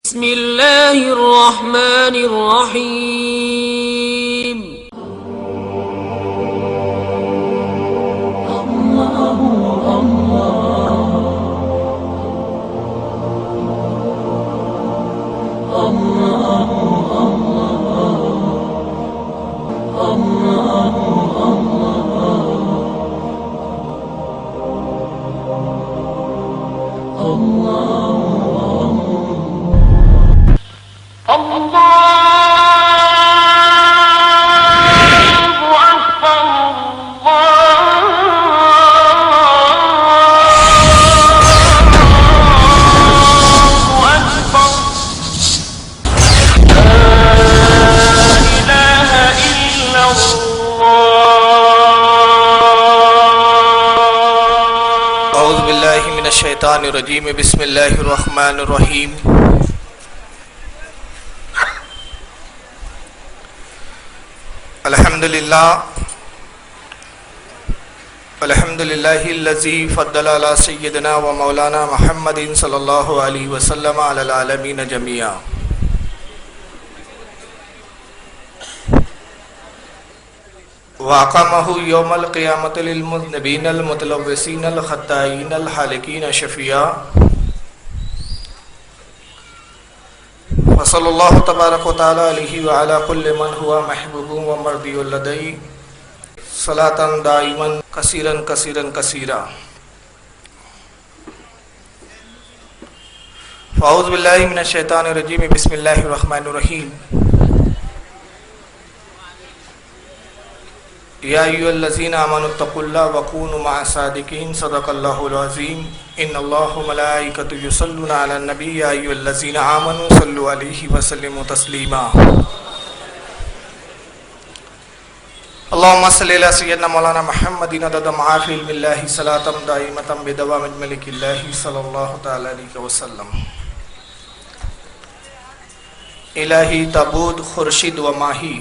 بسم اللہ الرحمن الرحیم الشیطان الرجیم بسم اللہ الرحمن الرحیم الحمدللہ الذی فضل علی سیدنا و مولانا محمد صلی اللہ علیہ وسلم علی العالمین جميعا وَأَقَامَهُ يَوْمَ الْقِيَامَةِ لِلْمُذْنِبِينَ الْمُتَلَوِّثِينَ الْخَطَّائِينَ الْحَالِقِينَ شَفِيعًا وصلی اللہ تبارک و تعالی علیہ وعلا کل من ہوا محبوب و مرضی لدیہ صلاۃ دائما کثیرا کثیرا کثیرا فاعوذ باللہ من الشیطان الرجیم بسم اللہ الرحمن الرحیم یا ایھا الذین آمنوا اتقوا اللہ وکونوا مع الصادقین صدق اللہ العظیم ان اللہ وملائکتہ یصلون علی النبی یا ایھا الذین آمنوا صلوا علیہ وسلموا تسلیما اللہم صلی علی سیدنا مولانا محمد عدد ما فی علم اللہ صلاۃ دائمۃ بدوام ملک اللہ صلی اللہ تعالی علیہ وسلم الہی تابوت خورشید و ماہی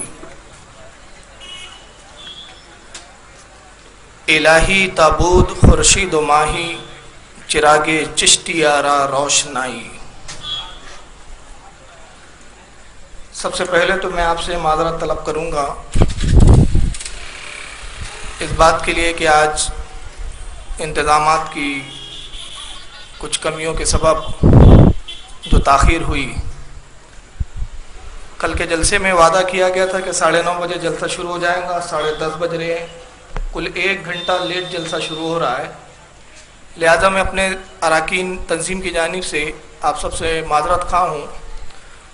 الہی تابوت خورشید و ماہی چراغ چشتی آرا روشنائی. سب سے پہلے تو میں آپ سے معذرت طلب کروں گا اس بات کے لیے کہ آج انتظامات کی کچھ کمیوں کے سبب جو تاخیر ہوئی. کل کے جلسے میں وعدہ کیا گیا تھا کہ 9:30 بجے جلسہ شروع ہو جائے گا، 10:30 بج رہے ہیں، کل 1 گھنٹہ لیٹ جلسہ شروع ہو رہا ہے. لہٰذا میں اپنے اراکین تنظیم کی جانب سے آپ سب سے معذرت خواہ ہوں،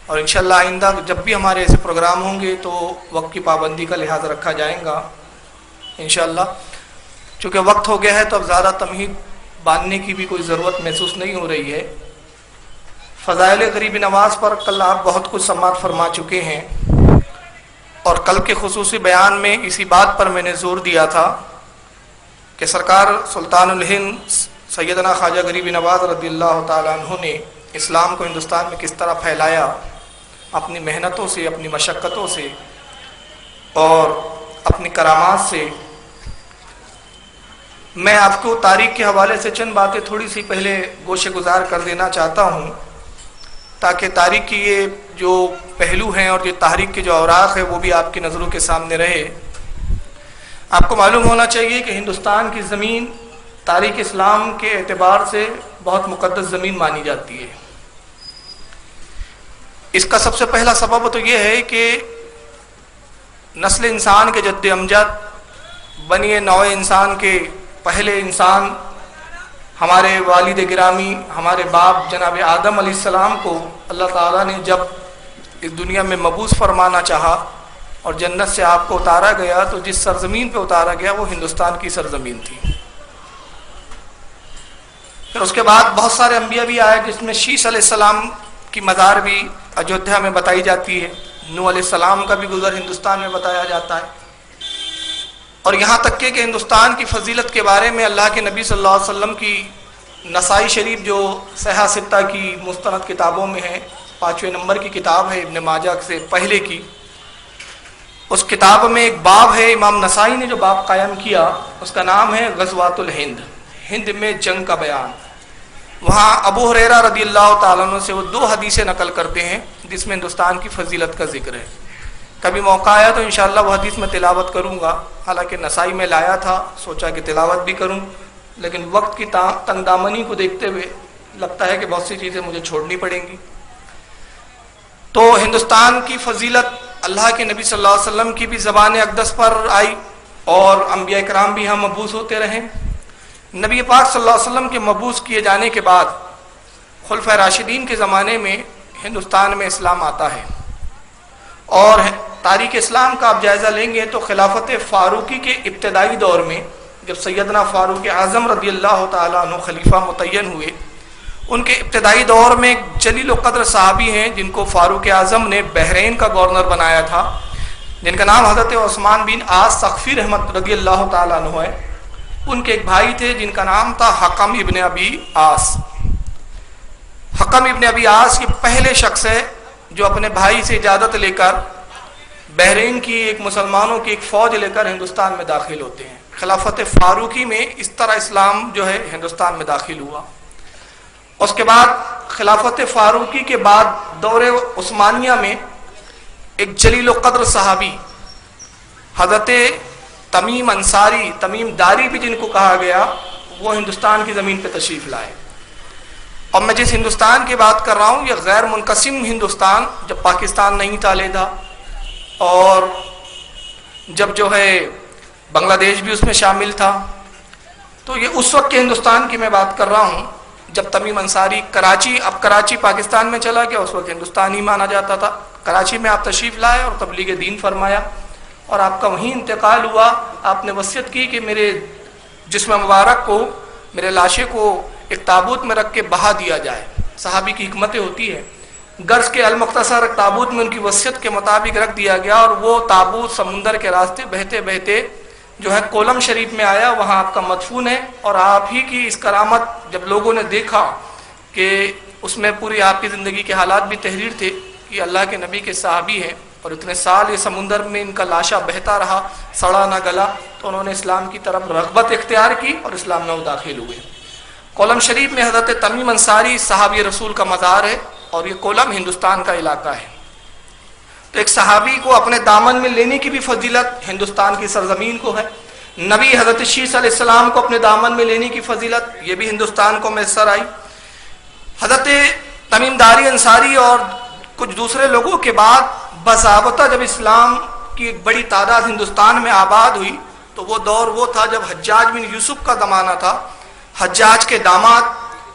اور انشاءاللہ آئندہ جب بھی ہمارے ایسے پروگرام ہوں گے تو وقت کی پابندی کا لحاظ رکھا جائے گا انشاءاللہ. چونکہ وقت ہو گیا ہے تو اب زیادہ تمہید باندھنے کی بھی کوئی ضرورت محسوس نہیں ہو رہی ہے. فضائل غریب نواز پر کل آپ بہت کچھ سماعت فرما چکے ہیں، اور کل کے خصوصی بیان میں اسی بات پر میں نے زور دیا تھا کہ سرکار سلطان الہند سیدنا خواجہ غریب نواز رضی اللہ تعالیٰ عنہ نے اسلام کو ہندوستان میں کس طرح پھیلایا اپنی محنتوں سے، اپنی مشقتوں سے اور اپنی کرامات سے. میں آپ کو تاریخ کے حوالے سے چند باتیں تھوڑی سی پہلے گوشے گزار کر دینا چاہتا ہوں، تاکہ تاریخ کی یہ جو پہلو ہیں اور یہ تاریخ کے جو اوراق ہے وہ بھی آپ کی نظروں کے سامنے رہے. آپ کو معلوم ہونا چاہیے کہ ہندوستان کی زمین تاریخ اسلام کے اعتبار سے بہت مقدس زمین مانی جاتی ہے. اس کا سب سے پہلا سبب تو یہ ہے کہ نسل انسان کے جد امجد بنی نوع انسان کے پہلے انسان ہمارے والد گرامی، ہمارے باپ جناب آدم علیہ السلام کو اللہ تعالیٰ نے جب اس دنیا میں مبعوث فرمانا چاہا اور جنت سے آپ کو اتارا گیا تو جس سرزمین پہ اتارا گیا وہ ہندوستان کی سرزمین تھی. پھر اس کے بعد بہت سارے انبیاء بھی آئے، جس میں شیش علیہ السلام کی مزار بھی ایودھیا میں بتائی جاتی ہے، نوح علیہ السلام کا بھی گزر ہندوستان میں بتایا جاتا ہے. اور یہاں تک کہ ہندوستان کی فضیلت کے بارے میں اللہ کے نبی صلی اللہ علیہ وسلم کی نسائی شریف جو صحیح ستہ کی مستند کتابوں میں ہے، 5ویں نمبر کی کتاب ہے ابن ماجہ سے پہلے کی، اس کتاب میں ایک باب ہے، امام نسائی نے جو باب قائم کیا اس کا نام ہے غزوات الہند، ہند میں جنگ کا بیان. وہاں ابو ہریرہ رضی اللہ تعالیٰ عنہ سے وہ 2 حدیثیں نقل کرتے ہیں جس میں ہندوستان کی فضیلت کا ذکر ہے. کبھی موقع آیا تو انشاءاللہ وہ حدیث میں تلاوت کروں گا. حالانکہ نسائی میں لایا تھا، سوچا کہ تلاوت بھی کروں، لیکن وقت کی تنگ دامنی کو دیکھتے ہوئے لگتا ہے کہ بہت سی چیزیں مجھے چھوڑنی پڑیں گی. تو ہندوستان کی فضیلت اللہ کے نبی صلی اللہ علیہ وسلم کی بھی زبان اقدس پر آئی اور انبیاء کرام بھی ہم مبعوث ہوتے رہے. نبی پاک صلی اللہ علیہ وسلم کے مبعوث کیے جانے کے بعد خلفائے راشدین کے زمانے میں ہندوستان میں اسلام آتا ہے. اور تاریخ اسلام کا آپ جائزہ لیں گے تو خلافت فاروقی کے ابتدائی دور میں جب سیدنا فاروق اعظم رضی اللہ تعالیٰ عنہ خلیفہ متعین ہوئے، ان کے ابتدائی دور میں ایک جلیل القدر صحابی ہیں جن کو فاروق اعظم نے بحرین کا گورنر بنایا تھا، جن کا نام حضرت عثمان بن عاص سقفی رحمت رضی اللہ تعالیٰ عنہ ہے. ان کے ایک بھائی تھے جن کا نام تھا حکم ابن ابی عاص. حکم ابن ابی عاص یہ پہلے شخص ہے جو اپنے بھائی سے اجازت لے کر بحرین کی ایک مسلمانوں کی ایک فوج لے کر ہندوستان میں داخل ہوتے ہیں. خلافت فاروقی میں اس طرح اسلام جو ہے ہندوستان میں داخل ہوا. اس کے بعد خلافت فاروقی کے بعد دور عثمانیہ میں ایک جلیل القدر صحابی حضرت تمیم انصاری، تمیم داری بھی جن کو کہا گیا، وہ ہندوستان کی زمین پہ تشریف لائے. اور میں جس ہندوستان کی بات کر رہا ہوں یہ غیر منقسم ہندوستان، جب پاکستان نہیں تھا علیحدہ اور جب جو ہے بنگلہ دیش بھی اس میں شامل تھا. تو یہ اس وقت کے ہندوستان کی میں بات کر رہا ہوں جب تمیم انصاری کراچی، اب کراچی پاکستان میں چلا گیا، اس وقت ہندوستان ہی مانا جاتا تھا. کراچی میں آپ تشریف لائے اور تبلیغ دین فرمایا اور آپ کا وہیں انتقال ہوا. آپ نے وصیت کی کہ میرے جسم مبارک کو، میرے لاشے کو ایک تابوت میں رکھ کے بہا دیا جائے. صحابی کی حکمتیں ہوتی ہے. غرض کے المختصر تابوت میں ان کی وصیت کے مطابق رکھ دیا گیا اور وہ تابوت سمندر کے راستے بہتے بہتے جو ہے کولم شریف میں آیا، وہاں آپ کا مدفون ہے. اور آپ ہی کی اس کرامت جب لوگوں نے دیکھا کہ اس میں پوری آپ کی زندگی کے حالات بھی تحریر تھے کہ اللہ کے نبی کے صحابی ہیں اور اتنے سال یہ سمندر میں ان کا لاشا بہتا رہا، سڑا نہ گلا، تو انہوں نے اسلام کی طرف رغبت اختیار کی اور اسلام میں وہ داخل ہوئے. کولم شریف میں حضرت تمیم انصاری صحابی رسول کا مزار ہے اور یہ کولم ہندوستان کا علاقہ ہے. تو ایک صحابی کو اپنے دامن میں لینے کی بھی فضیلت ہندوستان کی سرزمین کو ہے. نبی حضرت شیس علیہ السلام کو اپنے دامن میں لینے کی فضیلت یہ بھی ہندوستان کو میسر آئی. حضرت تمیم داری انصاری اور کچھ دوسرے لوگوں کے بعد بضابطہ جب اسلام کی ایک بڑی تعداد ہندوستان میں آباد ہوئی تو وہ دور وہ تھا جب حجاج بن یوسف کا زمانہ تھا. حجاج کے داماد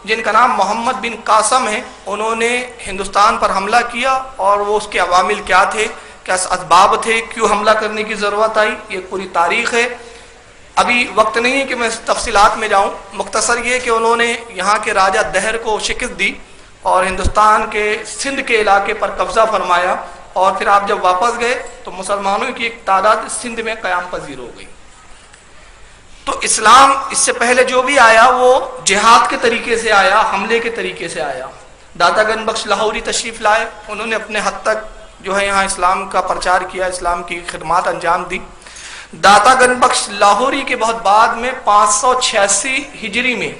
جن کا نام محمد بن قاسم ہے، انہوں نے ہندوستان پر حملہ کیا اور وہ اس کے عوامل کیا تھے، کیا اسباب تھے، کیوں حملہ کرنے کی ضرورت آئی، یہ پوری تاریخ ہے. ابھی وقت نہیں ہے کہ میں تفصیلات میں جاؤں. مختصر یہ کہ انہوں نے یہاں کے راجہ دہر کو شکست دی اور ہندوستان کے سندھ کے علاقے پر قبضہ فرمایا اور پھر آپ جب واپس گئے تو مسلمانوں کی ایک تعداد سندھ میں قیام پذیر ہو گئی. تو اسلام اس سے پہلے جو بھی آیا وہ جہاد کے طریقے سے آیا، حملے کے طریقے سے آیا. داتا گنج بخش لاہوری تشریف لائے، انہوں نے اپنے حد تک جو ہے یہاں اسلام کا پرچار کیا، اسلام کی خدمات انجام دی. داتا گنج بخش لاہوری کے بہت بعد میں 586 ہجری میں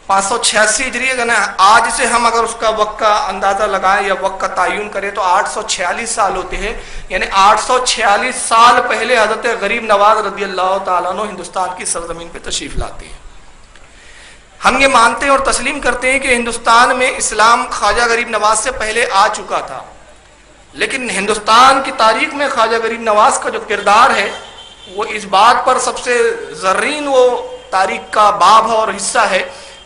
586 ہجری یعنی آج سے ہم اگر اس کا وقت کا اندازہ لگائیں یا وقت کا تعین کریں تو 846 سال ہوتے ہیں. یعنی 846 سال پہلے حضرت غریب نواز رضی اللہ تعالیٰ عنہ ہندوستان کی سرزمین پہ تشریف لاتے ہیں. ہم یہ مانتے ہیں اور تسلیم کرتے ہیں کہ ہندوستان میں اسلام خواجہ غریب نواز سے پہلے آ چکا تھا، لیکن ہندوستان کی تاریخ میں خواجہ غریب نواز کا جو کردار ہے وہ اس بات پر سب سے زرین وہ تاریخ کا باب اور حصہ ہے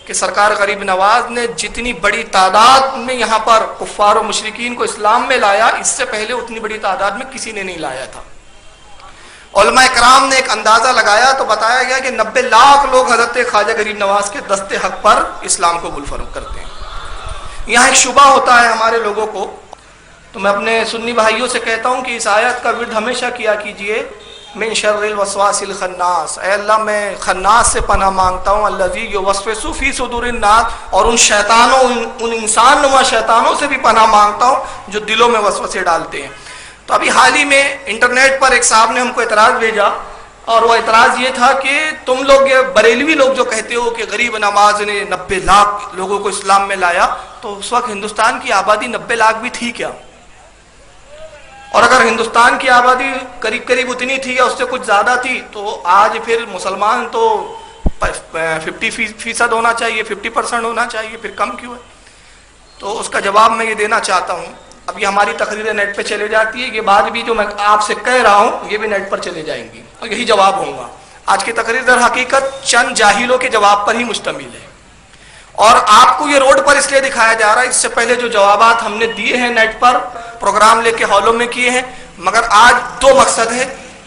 کہ سرکار غریب نواز نے جتنی بڑی تعداد میں یہاں پر کفار و مشرکین کو اسلام میں لایا، اس سے پہلے اتنی بڑی تعداد میں کسی نے نہیں لایا تھا. علماء کرام نے ایک اندازہ لگایا تو بتایا گیا کہ 90 لاکھ لوگ حضرت خواجہ غریب نواز کے دست حق پر اسلام قبول فروغ کرتے ہیں. یہاں ایک شبہ ہوتا ہے ہمارے لوگوں کو، تو میں اپنے سنی بھائیوں سے کہتا ہوں کہ اس آیت کا ورد ہمیشہ کیا کیجئے، من شر الوسواس الخناس. اے اللہ میں خناس سے پناہ مانگتا ہوں، الذی یوسوس فی صدور الناس، اور ان شیطانوں، ان انسان نما شیطانوں سے بھی پناہ مانگتا ہوں جو دلوں میں وسوسے ڈالتے ہیں. تو ابھی حال ہی میں انٹرنیٹ پر ایک صاحب نے ہم کو اعتراض بھیجا، اور وہ اعتراض یہ تھا کہ تم لوگ یہ بریلوی لوگ جو کہتے ہو کہ غریب نواز نے 90 لاکھ لوگوں کو اسلام میں لایا، تو اس وقت ہندوستان کی آبادی 90 لاکھ بھی تھی کیا؟ اور اگر ہندوستان کی آبادی قریب قریب اتنی تھی یا اس سے کچھ زیادہ تھی تو آج پھر مسلمان تو 50% ہونا چاہیے، 50% ہونا چاہیے، پھر کم کیوں ہے؟ تو اس کا جواب میں یہ دینا چاہتا ہوں. اب یہ ہماری تقریریں نیٹ پہ چلے جاتی ہے، یہ بات بھی جو میں آپ سے کہہ رہا ہوں یہ بھی نیٹ پر چلے جائیں گی اور یہی جواب ہوگا. آج کی تقریر در حقیقت چند جاہلوں کے جواب پر ہی مشتمل ہے، اور آپ کو یہ روڈ پر اس لیے دکھایا جا رہا ہے. اس سے پہلے جو جوابات ہم نے دیے ہیں نیٹ پر، پروگرام لے کے ہالوں میں کیے ہیں، مگر آج دو مقصد ہے.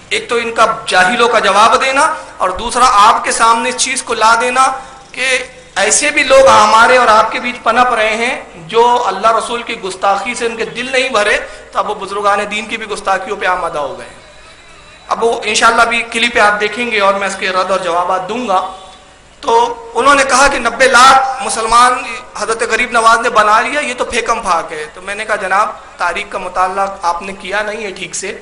ایک تو ان کا جاہلوں کا جواب دینا، اور دوسرا آپ کے سامنے اس چیز کو لا دینا کہ ایسے بھی لوگ ہمارے اور آپ کے بیچ پنپ رہے ہیں جو اللہ رسول کی گستاخی سے ان کے دل نہیں بھرے، تو اب وہ بزرگان دین کی بھی گستاخیوں پہ آمادہ ہو گئے. اب وہ انشاءاللہ بھی کلپ پہ آپ دیکھیں گے اور میں اس کے رد اور جوابات دوں گا. تو انہوں نے کہا کہ 90 لاکھ مسلمان حضرت غریب نواز نے بنا لیا، یہ تو پھیکم پھاک ہے. تو میں نے کہا جناب تاریخ کا مطالعہ آپ نے کیا نہیں ہے ٹھیک سے.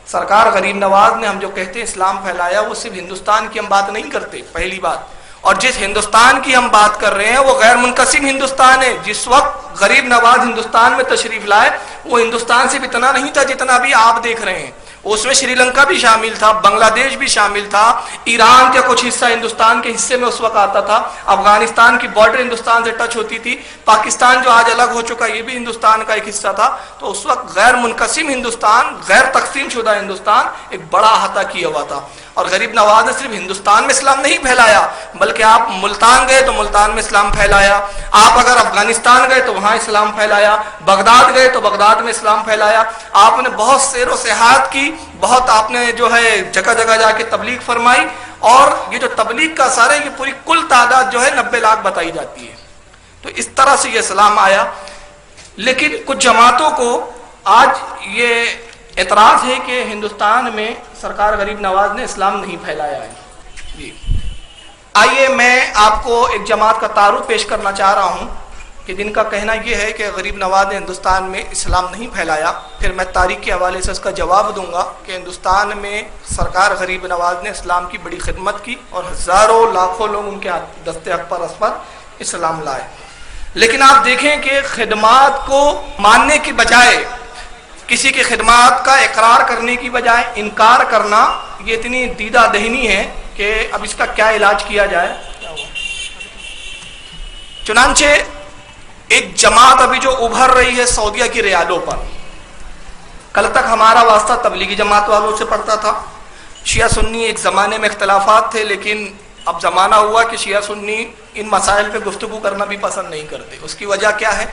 سرکار غریب نواز نے ہم جو کہتے ہیں اسلام پھیلایا، وہ صرف ہندوستان کی ہم بات نہیں کرتے، پہلی بات. اور جس ہندوستان کی ہم بات کر رہے ہیں وہ غیر منقسم ہندوستان ہے. جس وقت غریب نواز ہندوستان میں تشریف لائے وہ ہندوستان سے اتنا نہیں تھا جتنا ابھی آپ دیکھ رہے ہیں. اس میں شری لنکا بھی شامل تھا، بنگلہ دیش بھی شامل تھا، ایران کا کچھ حصہ ہندوستان کے حصے میں اس وقت آتا تھا، افغانستان کی بارڈر ہندوستان سے ٹچ ہوتی تھی، پاکستان جو آج الگ ہو چکا یہ بھی ہندوستان کا ایک حصہ تھا. تو اس وقت غیر منقسم ہندوستان، غیر تقسیم شدہ ہندوستان ایک بڑا احاطہ کیا ہوا تھا. اور غریب نواز نے صرف ہندوستان میں اسلام نہیں پھیلایا، بلکہ آپ ملتان گئے تو ملتان میں اسلام پھیلایا، آپ اگر افغانستان گئے تو وہاں اسلام پھیلایا، بغداد گئے تو بغداد میں اسلام پھیلایا. آپ نے بہت سیر و سیاحت کی، بہت آپ نے جو ہے جگہ جگہ جا کے تبلیغ فرمائی. اور یہ جو تبلیغ کا اثر ہے یہ پوری کل تعداد جو ہے 90 لاکھ بتائی جاتی ہے. تو اس طرح سے یہ اسلام آیا. لیکن کچھ جماعتوں کو آج یہ اعتراض ہے کہ ہندوستان میں سرکار غریب نواز نے اسلام نہیں پھیلایا ہے. جی آئیے میں آپ کو ایک جماعت کا تعارف پیش کرنا چاہ رہا ہوں کہ جن کا کہنا یہ ہے کہ غریب نواز نے ہندوستان میں اسلام نہیں پھیلایا. پھر میں تاریخ کے حوالے سے اس کا جواب دوں گا کہ ہندوستان میں سرکار غریب نواز نے اسلام کی بڑی خدمت کی اور ہزاروں لاکھوں لوگ ان کے دستے حق پر اس پر اسلام لائے. لیکن آپ دیکھیں کہ خدمات کو ماننے کی بجائے، کسی کی خدمات کا اقرار کرنے کی بجائے انکار کرنا، یہ اتنی دیدہ دہنی ہے کہ اب اس کا کیا علاج کیا جائے. چنانچہ ایک جماعت ابھی جو ابھر رہی ہے سعودیہ کی ریالوں پر. کل تک ہمارا واسطہ تبلیغی جماعت والوں سے پڑتا تھا. شیعہ سنی ایک زمانے میں اختلافات تھے، لیکن اب زمانہ ہوا کہ شیعہ سنی ان مسائل پہ گفتگو کرنا بھی پسند نہیں کرتے. اس کی وجہ کیا ہے؟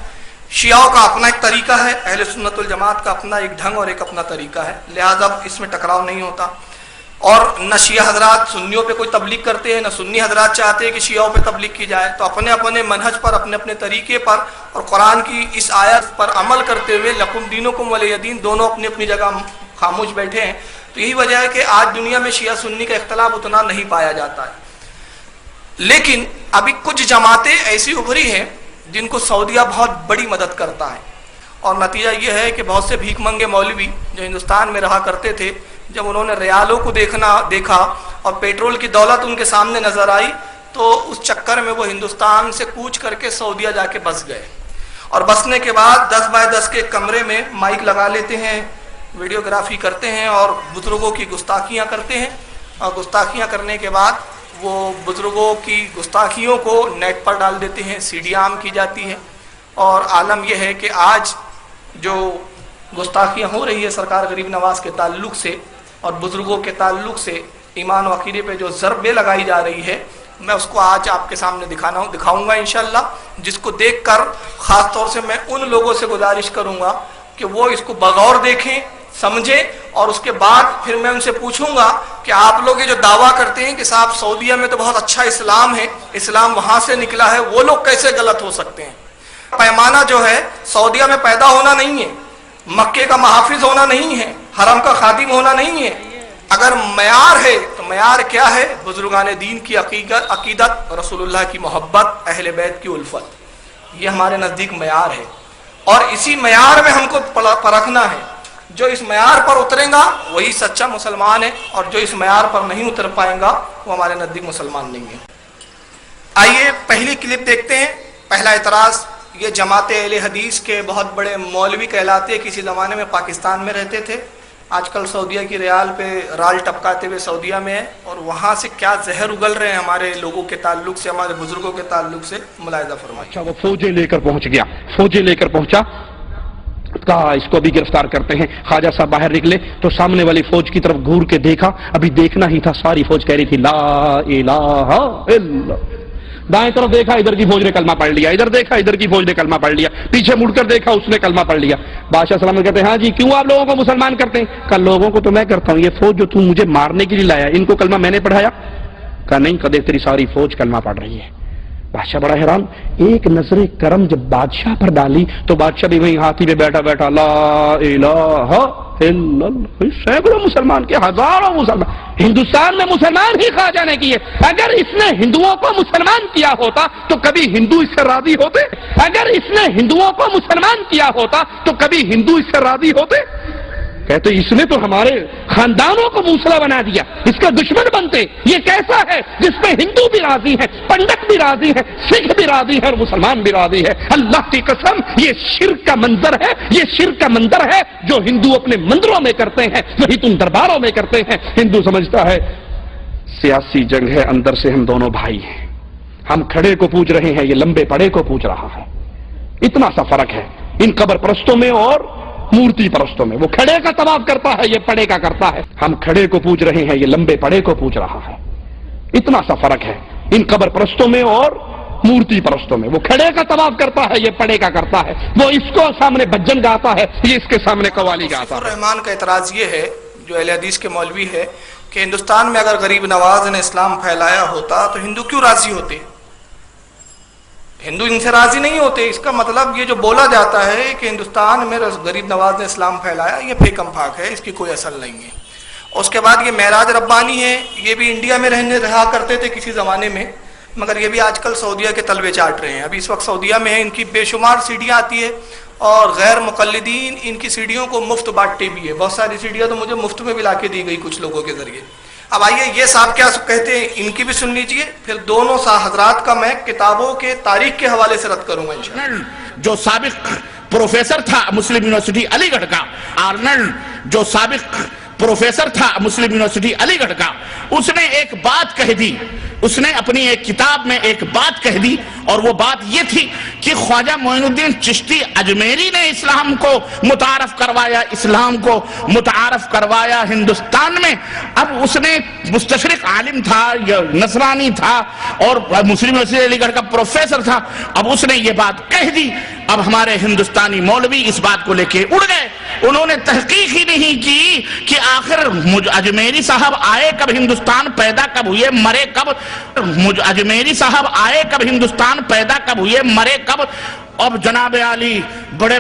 شیعوں کا اپنا ایک طریقہ ہے، اہل سنت الجماعت کا اپنا ایک ڈھنگ اور ایک اپنا طریقہ ہے، لہذا اس میں ٹکراؤ نہیں ہوتا. اور نہ شیعہ حضرات سنیوں پہ کوئی تبلیغ کرتے ہیں، نہ سنی حضرات چاہتے ہیں کہ شیعوں پہ تبلیغ کی جائے. تو اپنے اپنے منہج پر، اپنے اپنے طریقے پر اور قرآن کی اس آیت پر عمل کرتے ہوئے لکم دینکم ولی دین، دونوں اپنی اپنی جگہ خاموش بیٹھے ہیں. تو یہی وجہ ہے کہ آج دنیا میں شیعہ سنی کا اختلاف اتنا نہیں پایا جاتا ہے. لیکن ابھی کچھ جماعتیں ایسی ابھری ہیں جن کو سعودیہ بہت بڑی مدد کرتا ہے. اور نتیجہ یہ ہے کہ بہت سے بھیک منگے مولوی جو ہندوستان میں رہا کرتے تھے، جب انہوں نے ریالوں کو دیکھا اور پیٹرول کی دولت ان کے سامنے نظر آئی تو اس چکر میں وہ ہندوستان سے کوچ کر کے سعودیہ جا کے بس گئے. اور بسنے کے بعد 10 بائی 10 کے کمرے میں مائک لگا لیتے ہیں، ویڈیوگرافی کرتے ہیں اور بزرگوں کی گستاخیاں کرتے ہیں. اور گستاخیاں کرنے کے بعد وہ بزرگوں کی گستاخیوں کو نیٹ پر ڈال دیتے ہیں، سی ڈی عام کی جاتی ہے. اور عالم یہ ہے کہ آج جو گستاخیاں ہو رہی ہے سرکار غریب نواز کے تعلق سے اور بزرگوں کے تعلق سے، ایمان و عقیدے پہ جو ضربیں لگائی جا رہی ہے، میں اس کو آج آپ کے سامنے دکھاؤں گا انشاءاللہ. جس کو دیکھ کر خاص طور سے میں ان لوگوں سے گزارش کروں گا کہ وہ اس کو بغور دیکھیں، سمجھیں، اور اس کے بعد پھر میں ان سے پوچھوں گا کہ آپ لوگ یہ جو دعویٰ کرتے ہیں کہ صاحب سعودیہ میں تو بہت اچھا اسلام ہے، اسلام وہاں سے نکلا ہے، وہ لوگ کیسے غلط ہو سکتے ہیں؟ پیمانہ جو ہے سعودیہ میں پیدا ہونا نہیں ہے، مکے کا محافظ ہونا نہیں ہے، حرم کا خادم ہونا نہیں ہے. اگر معیار ہے تو معیار کیا ہے؟ بزرگان دین کی عقیدت، رسول اللہ کی محبت، اہل بیت کی الفت. یہ ہمارے نزدیک معیار ہے اور اسی معیار میں ہم کو پرکھنا ہے. جو اس معیار پر اترے گا وہی سچا مسلمان ہے، اور جو اس معیار پر نہیں اتر پائے گا وہ ہمارے نزدیک مسلمان نہیں ہے۔ آئیے پہلی کلپ دیکھتے ہیں۔ پہلا اعتراض، یہ جماعت اہل حدیث کے بہت بڑے مولوی کہلاتے، کسی زمانے میں پاکستان میں رہتے تھے، آج کل سعودیہ کی ریال پہ رال ٹپکاتے ہوئے سعودیہ میں ہے، اور وہاں سے کیا زہر اگل رہے ہیں ہمارے لوگوں کے تعلق سے، ہمارے بزرگوں کے تعلق سے، ملاحظہ فرمائیں۔ اچھا، وہ فوجیں لے کر پہنچ گیا، فوجیں لے کر پہنچا، کہا اس کو بھی گرفتار کرتے ہیں۔ خواجہ صاحب باہر نکلے تو سامنے والی فوج کی طرف گھور کے دیکھا، ابھی دیکھنا ہی تھا، ساری فوج کہہ رہی تھی لا الہ الا اللہ۔ دائیں طرف دیکھا، ادھر کی فوج نے کلمہ پڑھ لیا، ادھر دیکھا، ادھر کی فوج نے کلمہ پڑھ لیا، پیچھے مڑ کر دیکھا، اس نے کلمہ پڑھ لیا۔ بادشاہ سلام کہتے ہیں ہاں جی کیوں آپ لوگوں کو مسلمان کرتے ہیں؟ کہا لوگوں کو تو میں کرتا ہوں، یہ فوج جو تم مجھے مارنے کے لیے لایا ان کو کلمہ میں نے پڑھایا؟ کہا نہیں، کہا دیکھ تیری ساری فوج کلمہ پڑھ رہی ہے۔ بادشاہ بڑا حیران، ایک نظر کرم جب بادشاہ پر ڈالی تو بادشاہ بھی وہیں ہاتھی پہ بیٹھا بیٹھا لا الہ الا اللہ۔ سینکڑوں مسلمان کے، ہزاروں مسلمان ہندوستان میں مسلمان ہی خواجہ نے کیے۔ اگر اس نے ہندوؤں کو مسلمان کیا ہوتا تو کبھی ہندو اس سے راضی ہوتے؟ اگر اس نے ہندوؤں کو مسلمان کیا ہوتا تو کبھی ہندو اس سے راضی ہوتے؟ کہتے اس نے تو ہمارے خاندانوں کو موسلا بنا دیا، اس کا دشمن بنتے۔ یہ کیسا ہے جس میں ہندو بھی راضی ہے، پنڈت بھی راضی ہے، سکھ بھی راضی ہے اور مسلمان بھی راضی ہے؟ اللہ کی قسم یہ شرک کا منظر ہے، یہ شرک کا منظر ہے جو ہندو اپنے مندروں میں کرتے ہیں، وہی تم درباروں میں کرتے ہیں۔ ہندو سمجھتا ہے سیاسی جنگ ہے، اندر سے ہم دونوں بھائی ہیں، ہم کھڑے کو پوج رہے ہیں، یہ لمبے پڑے کو پوج رہا ہے۔ اتنا سا فرق ہے ان قبر پرستوں میں اور مورتی پرستوں میں۔ وہ کھڑے کا طواف کرتا ہے، یہ پڑے کا کرتا ہے۔ ہم کھڑے کو پوج رہے ہیں، یہ لمبے پڑے کو پوج رہا ہے۔ اتنا سا فرق ہے ان قبر پرستوں میں اور مورتی پرستوں میں۔ وہ کھڑے کا طواف کرتا ہے، یہ پڑے کا کرتا ہے۔ وہ اس کو سامنے بھجن گاتا ہے، یہ اس کے سامنے قوالی گاتا ہے۔ الرحمان کا اعتراض یہ ہے، جو اہل حدیث کے مولوی ہے، کہ ہندوستان میں اگر غریب نواز نے اسلام پھیلایا ہوتا تو ہندو کیوں راضی ہوتے؟ ہندو ان سے راضی نہیں ہوتے۔ اس کا مطلب یہ جو بولا جاتا ہے کہ ہندوستان میں غریب نواز نے اسلام پھیلایا، یہ پھیکم پھاک ہے، اس کی کوئی اصل نہیں ہے۔ اس کے بعد یہ معراج ربانی ہے، یہ بھی انڈیا میں رہا کرتے تھے کسی زمانے میں، مگر یہ بھی آج کل سعودیہ کے تلوے چاٹ رہے ہیں۔ ابھی اس وقت سعودیہ میں ہیں، ان کی بے شمار سیڑھیاں آتی ہے، اور غیر مقلدین ان کی سیڑھیوں کو مفت بانٹتے بھی ہے۔ بہت ساری سیڑھیاں تو مجھے مفت میں بھی لا کے دی گئی کچھ لوگوں کے ذریعے۔ اب آئیے یہ صاحب کیا کہتے ہیں، ان کی بھی سن لیجئے، پھر دونوں حضرات کا میں کتابوں کے تاریخ کے حوالے سے رد کروں گا انشاءاللہ۔ جو سابق پروفیسر تھا مسلم یونیورسٹی علی گڑھ کا، آرنلڈ جو سابق پروفیسر تھا مسلم یونیورسٹی علی گڑھ کا، اس نے ایک بات کہہ دی، اس نے اپنی ایک کتاب میں ایک بات کہہ دی، اور وہ بات یہ تھی کہ خواجہ معین الدین چشتی اجمیری نے اسلام کو متعارف کروایا، اسلام کو متعارف کروایا ہندوستان میں۔ اب اس نے مستشرق عالم تھا یا نصرانی تھا اور مسلم یونیورسٹی علی گڑھ کا پروفیسر تھا، اب اس نے یہ بات کہہ دی۔ اب ہمارے ہندوستانی مولوی اس بات کو لے کے اڑ گئے، انہوں نے تحقیق ہی نہیں کی کہ آخر اجمیری صاحب آئے کب ہندوستان، پیدا کب ہوئے، مرے کب، اجمیری صاحب آئے کب ہندوستان، پیدا کب ہوئے، مرے کب۔ اب جناب عالی بڑے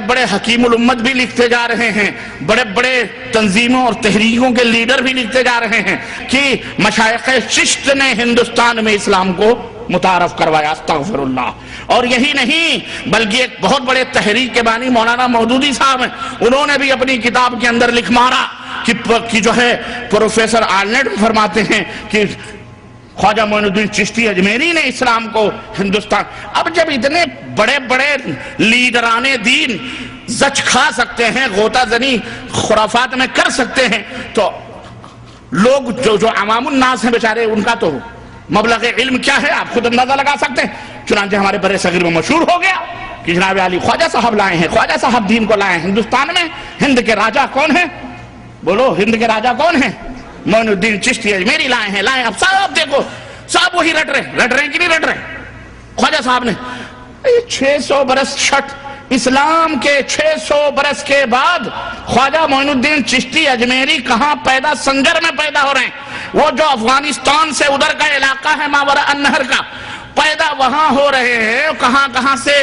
بڑے حکیم الامت بھی لکھتے جا رہے ہیں، بڑے بڑے تنظیموں اور تحریکوں کے لیڈر بھی لکھتے جا رہے ہیں کہ مشائخ چشت نے ہندوستان میں اسلام کو متعارف کروایا، استغفر اللہ۔ اور یہی نہیں بلکہ ایک بہت بڑے تحریک کے بانی مولانا مودودی صاحب ہیں، انہوں نے بھی اپنی کتاب کے اندر لکھ مارا کہ جو ہے پروفیسر آرنلڈ فرماتے ہیں کہ خواجہ معین الدین چشتی اجمیری نے اسلام کو ہندوستان۔ اب جب اتنے بڑے بڑے لیڈران دین زچ کھا سکتے ہیں، غوطہ زنی خرافات میں کر سکتے ہیں، تو لوگ جو عوام الناس ہیں بیچارے، ان کا تو مبلغ علم کیا ہے آپ خود اندازہ لگا سکتے ہیں۔ چنانچہ ہمارے بر صغیر میں مشہور ہو گیا کہ جناب علی خواجہ صاحب لائے ہیں، خواجہ صاحب دین کو لائے ہیں ہندوستان میں۔ ہند کے راجہ کون ہیں؟ بولو ہند کے راجہ کون ہیں؟ معین الدین چشتی اجمیری لائے ہیں۔ اب صاحب دیکھو، صاحب وہی رٹ رہے ہیں کہ نہیں رٹ رہے؟ خواجہ صاحب نے 600 برس چھٹ اسلام کے 600 برس کے بعد خواجہ معین الدین چشتی اجمیری کہاں پیدا؟ سنگر میں پیدا ہو رہے ہیں، وہ جو افغانستان سے ادھر کا علاقہ ہے ماورا النہر کا، پیدا وہاں ہو رہے ہیں۔ کہاں سے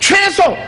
600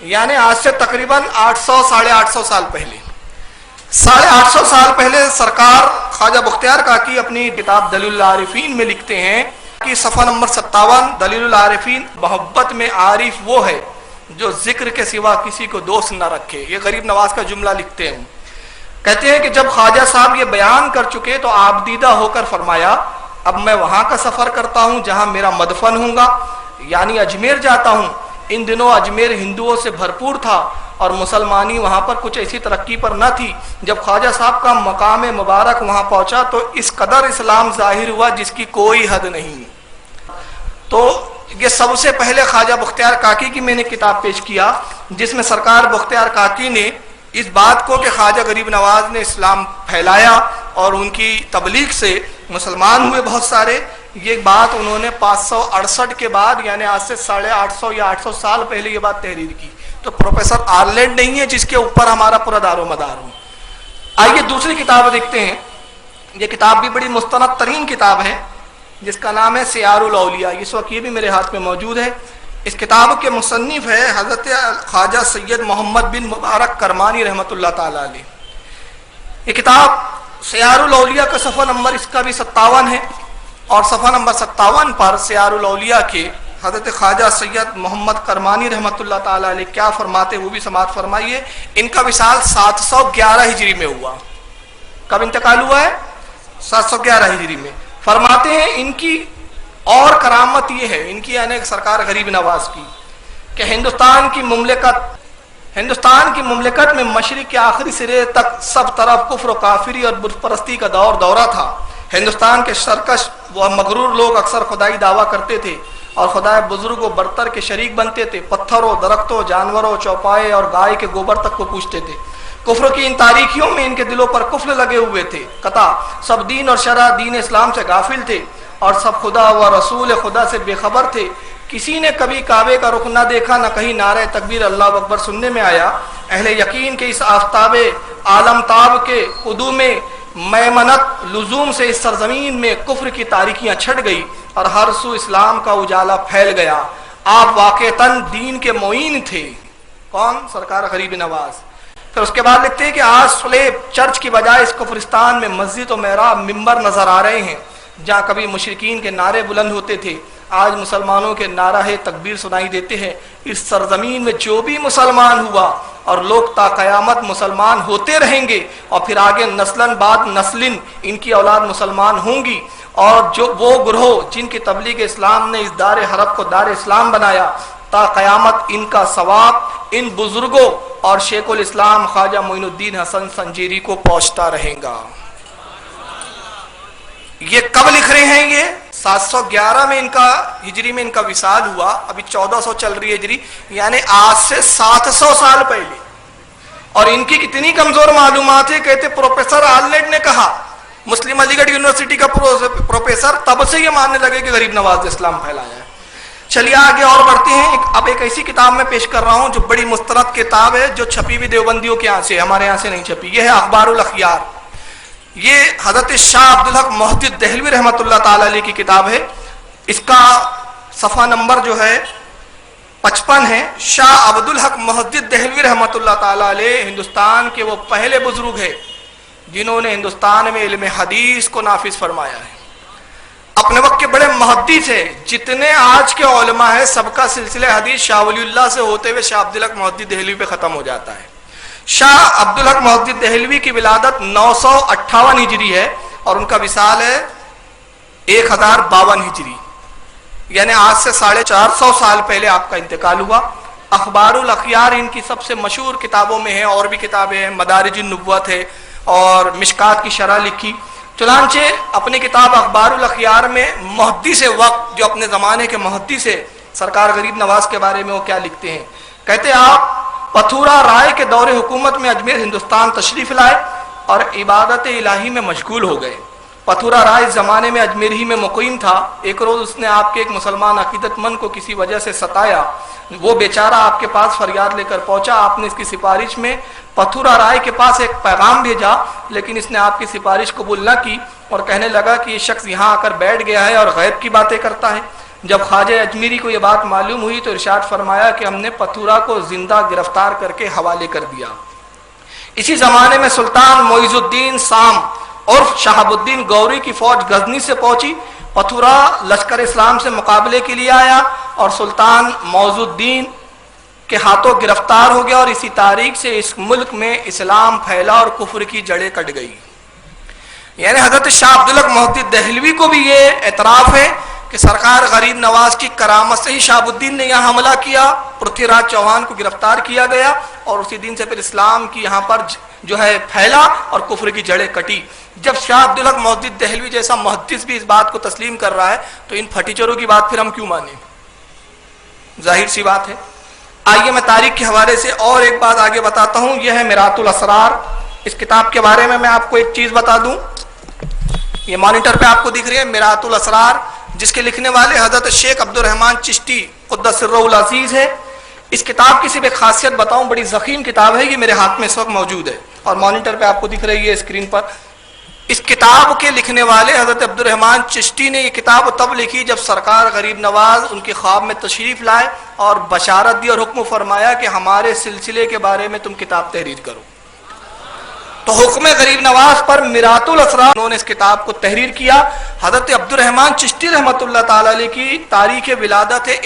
یعنی آج سے تقریباً 800 ساڑھے 800 سال پہلے 850 سال پہلے سرکار خواجہ بختیار کاکی اپنی کتاب دلیل العارفین میں لکھتے ہیں کہ صفحہ نمبر 57 دلیل العارفین، محبت میں عارف وہ ہے جو ذکر کے سوا کسی کو دوست نہ رکھے. یہ غریب نواز کا جملہ لکھتے ہیں. کہتے ہیں کہ جب خواجہ صاحب یہ بیان کر چکے تو آپ دیدہ ہو کر فرمایا اب میں وہاں کا سفر کرتا ہوں جہاں میرا مدفن ہوں گا، یعنی اجمیر جاتا ہوں. ان دنوں اجمیر ہندوؤں سے بھرپور تھا اور مسلمانی وہاں پر کچھ ایسی ترقی پر نہ تھی. جب خواجہ صاحب کا مقام مبارک وہاں پہنچا تو اس قدر اسلام ظاہر ہوا جس کی کوئی حد نہیں. تو یہ سب سے پہلے خواجہ بختیار کاکی کی میں نے کتاب پیش کیا جس میں سرکار بختیار کاکی نے اس بات کو کہ خواجہ غریب نواز نے اسلام پھیلایا اور ان کی تبلیغ سے مسلمان ہوئے بہت سارے، یہ بات انہوں نے 568 کے بعد یعنی آج سے 850 یا 800 سال پہلے یہ بات تحریر کی. تو پروفیسر آرلینڈ نہیں ہے جس کے اوپر ہمارا پورا دار و مدار ہو. آئیے دوسری کتاب دیکھتے ہیں. یہ کتاب بھی بڑی مستند ترین کتاب ہے جس کا نام ہے سیار الاولیاء. اس وقت یہ بھی میرے ہاتھ میں موجود ہے. اس کتاب کے مصنف ہے حضرت خواجہ سید محمد بن مبارک کرمانی رحمۃ اللہ تعالی علیہ. یہ کتاب سیار الاولیاء کا صفحہ نمبر اس کا بھی 57 ہے اور صفحہ نمبر 57 پر سیار الاولیاء کے حضرت خواجہ سید محمد کرمانی رحمۃ اللہ تعالی علیہ کیا فرماتے وہ بھی سماعت فرمائیے. ان کا وصال 711 ہجری میں ہوا. کب انتقال ہوا ہے؟ 711 ہجری میں. فرماتے ہیں ان کی اور کرامت یہ ہے ان کی یعنی سرکار غریب نواز کی کہ ہندوستان کی مملکت میں مشرق کے آخری سرے تک سب طرف کفر و کافری اور بت پرستی کا دورہ تھا. ہندوستان کے سرکش و مغرور لوگ اکثر خدائی دعویٰ کرتے تھے اور خدائے بزرگ و برتر کے شریک بنتے تھے. پتھروں، درختوں، جانوروں، چوپائے اور گائے کے گوبر تک کو پوچھتے تھے. کفر کی ان تاریخیوں میں ان کے دلوں پر کفر لگے ہوئے تھے. قطع سب دین اور شرع دین اسلام سے غافل تھے اور سب خدا و رسول خدا سے بے خبر تھے. کسی نے کبھی کعبے کا رخ نہ دیکھا، نہ کہیں نعرہ تکبیر اللہ اکبر سننے میں آیا. اہل یقین کے اس آفتاب عالم تاب کے قدوم میمنت لزوم سے اس سرزمین میں کفر کی تاریکیاں چھٹ گئی اور ہر سو اسلام کا اجالا پھیل گیا. آپ واقعتاً دین کے معین تھے. کون؟ سرکار غریب نواز. پھر اس کے بعد لکھتے ہیں کہ آج سلیب چرچ کی بجائے اس کفرستان میں مسجد و محراب ممبر نظر آ رہے ہیں. جہاں کبھی مشرکین کے نعرے بلند ہوتے تھے آج مسلمانوں کے نعرہ تکبیر سنائی دیتے ہیں. اس سرزمین میں جو بھی مسلمان ہوا اور لوگ تا قیامت مسلمان ہوتے رہیں گے اور پھر آگے نسلن بعد نسلن ان کی اولاد مسلمان ہوں گی. اور جو وہ گروہ جن کی تبلیغ اسلام نے اس دار حرب کو دار اسلام بنایا تا قیامت ان کا ثواب ان بزرگوں اور شیخ الاسلام خواجہ معین الدین حسن سنجیری کو پہنچتا رہے گا. یہ کب لکھ رہے ہیں؟ یہ 711 میں ان کا ہجری میں ان کا وصال ہوا. ابھی 1400 چل رہی ہے ہجری یعنی آج سے 700 سال پہلے. اور ان کی کتنی کمزور معلومات ہے. کہتے پروفیسر آرلینڈ نے کہا، مسلم علی گڑھ یونیورسٹی کا پروفیسر، تب سے یہ ماننے لگے کہ غریب نواز نے اسلام پھیلایا ہے. چلیے آگے اور بڑھتے ہیں. اب ایک ایسی کتاب میں پیش کر رہا ہوں جو بڑی مستند کتاب ہے جو چھپی بھی دیوبندیوں کے یہاں سے، ہمارے یہاں سے نہیں چھپی. یہ ہے اخبار الاخیار. یہ حضرت شاہ عبدالحق محدث دہلوی رحمۃ اللہ تعالی علیہ کی کتاب ہے. اس کا صفحہ نمبر جو ہے 55 ہے. شاہ عبدالحق محدث دہلوی رحمۃ اللہ تعالی علیہ ہندوستان کے وہ پہلے بزرگ ہیں جنہوں نے ہندوستان میں علم حدیث کو نافذ فرمایا ہے. اپنے وقت کے بڑے محدث ہیں. جتنے آج کے علماء ہیں سب کا سلسلہ حدیث شاہ ولی اللہ سے ہوتے ہوئے شاہ عبدالحق محدث دہلوی پہ ختم ہو جاتا ہے. شاہ عبدالحق محدث دہلوی کی ولادت 958 ہجری ہے اور ان کا وصال ہے 1052 ہجری یعنی آج سے 450 سال پہلے آپ کا انتقال ہوا. اخبار الاخیار ان کی سب سے مشہور کتابوں میں ہے. اور بھی کتابیں ہیں، مدارج النبوت ہے اور مشکات کی شرح لکھی. چنانچہ اپنی کتاب اخبار الاخیار میں محدث وقت جو اپنے زمانے کے محدث ہے سرکار غریب نواز کے بارے میں وہ کیا لکھتے ہیں. کہتے آپ پتھورا رائے کے دور حکومت میں اجمیر ہندوستان تشریف لائے اور عبادت الہی میں مشغول ہو گئے. پتھورا رائے اس زمانے میں اجمیر ہی میں مقیم تھا. ایک روز اس نے آپ کے ایک مسلمان عقیدت مند کو کسی وجہ سے ستایا. وہ بیچارہ آپ کے پاس فریاد لے کر پہنچا. آپ نے اس کی سفارش میں پتھورا رائے کے پاس ایک پیغام بھیجا لیکن اس نے آپ کی سفارش قبول نہ کی اور کہنے لگا کہ یہ شخص یہاں آ کر بیٹھ گیا ہے اور غیب کی باتیں کرتا ہے. جب خواجہ اجمیری کو یہ بات معلوم ہوئی تو ارشاد فرمایا کہ ہم نے پتھورا کو زندہ گرفتار کر کے حوالے کر دیا۔ اسی زمانے میں سلطان معیز الدین سام اور شہاب الدین گوری کی فوج غزنی سے پہنچی۔ پتھورا لشکر اسلام سے مقابلے کے لیے آیا اور سلطان معیز الدین کے ہاتھوں گرفتار ہو گیا، اور اسی تاریخ سے اس ملک میں اسلام پھیلا اور کفر کی جڑیں کٹ گئی۔ یعنی حضرت شاہ عبدالحق محدث دہلوی کو بھی یہ اعتراف ہے کہ سرکار غریب نواز کی کرامت سے ہی شہاب الدین نے یہاں حملہ کیا، پرتھوی راج چوہان کو گرفتار کیا گیا، اور اسی دن سے پھر اسلام کی یہاں پر جو ہے پھیلا اور کفر کی جڑیں کٹی۔ جب شاہ عبدالحق محدث دہلوی جیسا محدث بھی اس بات کو تسلیم کر رہا ہے تو ان پھٹیچروں کی بات پھر ہم کیوں مانیں؟ ظاہر سی بات ہے۔ آئیے میں تاریخ کے حوالے سے اور ایک بات آگے بتاتا ہوں۔ یہ ہے میرات الاسرار۔ اس کتاب کے بارے میں آپ کو ایک چیز بتا دوں، یہ مانیٹر پہ آپ کو دکھ رہی ہے میرات الاسرار، جس کے لکھنے والے حضرت شیخ عبد الرحمن چشتی قدس سرہ العزیز ہے۔ اس کتاب کی صرف ایک خاصیت بتاؤں، بڑی ضخیم کتاب ہے، یہ میرے ہاتھ میں اس وقت موجود ہے اور مانیٹر پہ آپ کو دکھ رہی ہے اسکرین پر۔ اس کتاب کے لکھنے والے حضرت عبد الرحمن چشتی نے یہ کتاب تب لکھی جب سرکار غریب نواز ان کے خواب میں تشریف لائے اور بشارت دی اور حکم فرمایا کہ ہمارے سلسلے کے بارے میں تم کتاب تحریر کرو۔ تو حکم غریب نواز پر میرات الاسرار انہوں نے اس کتاب کو تحریر کیا۔ حضرت عبد الرحمن چشتی رحمۃ اللہ تعالی علیہ کی تاریخ ولادت ہے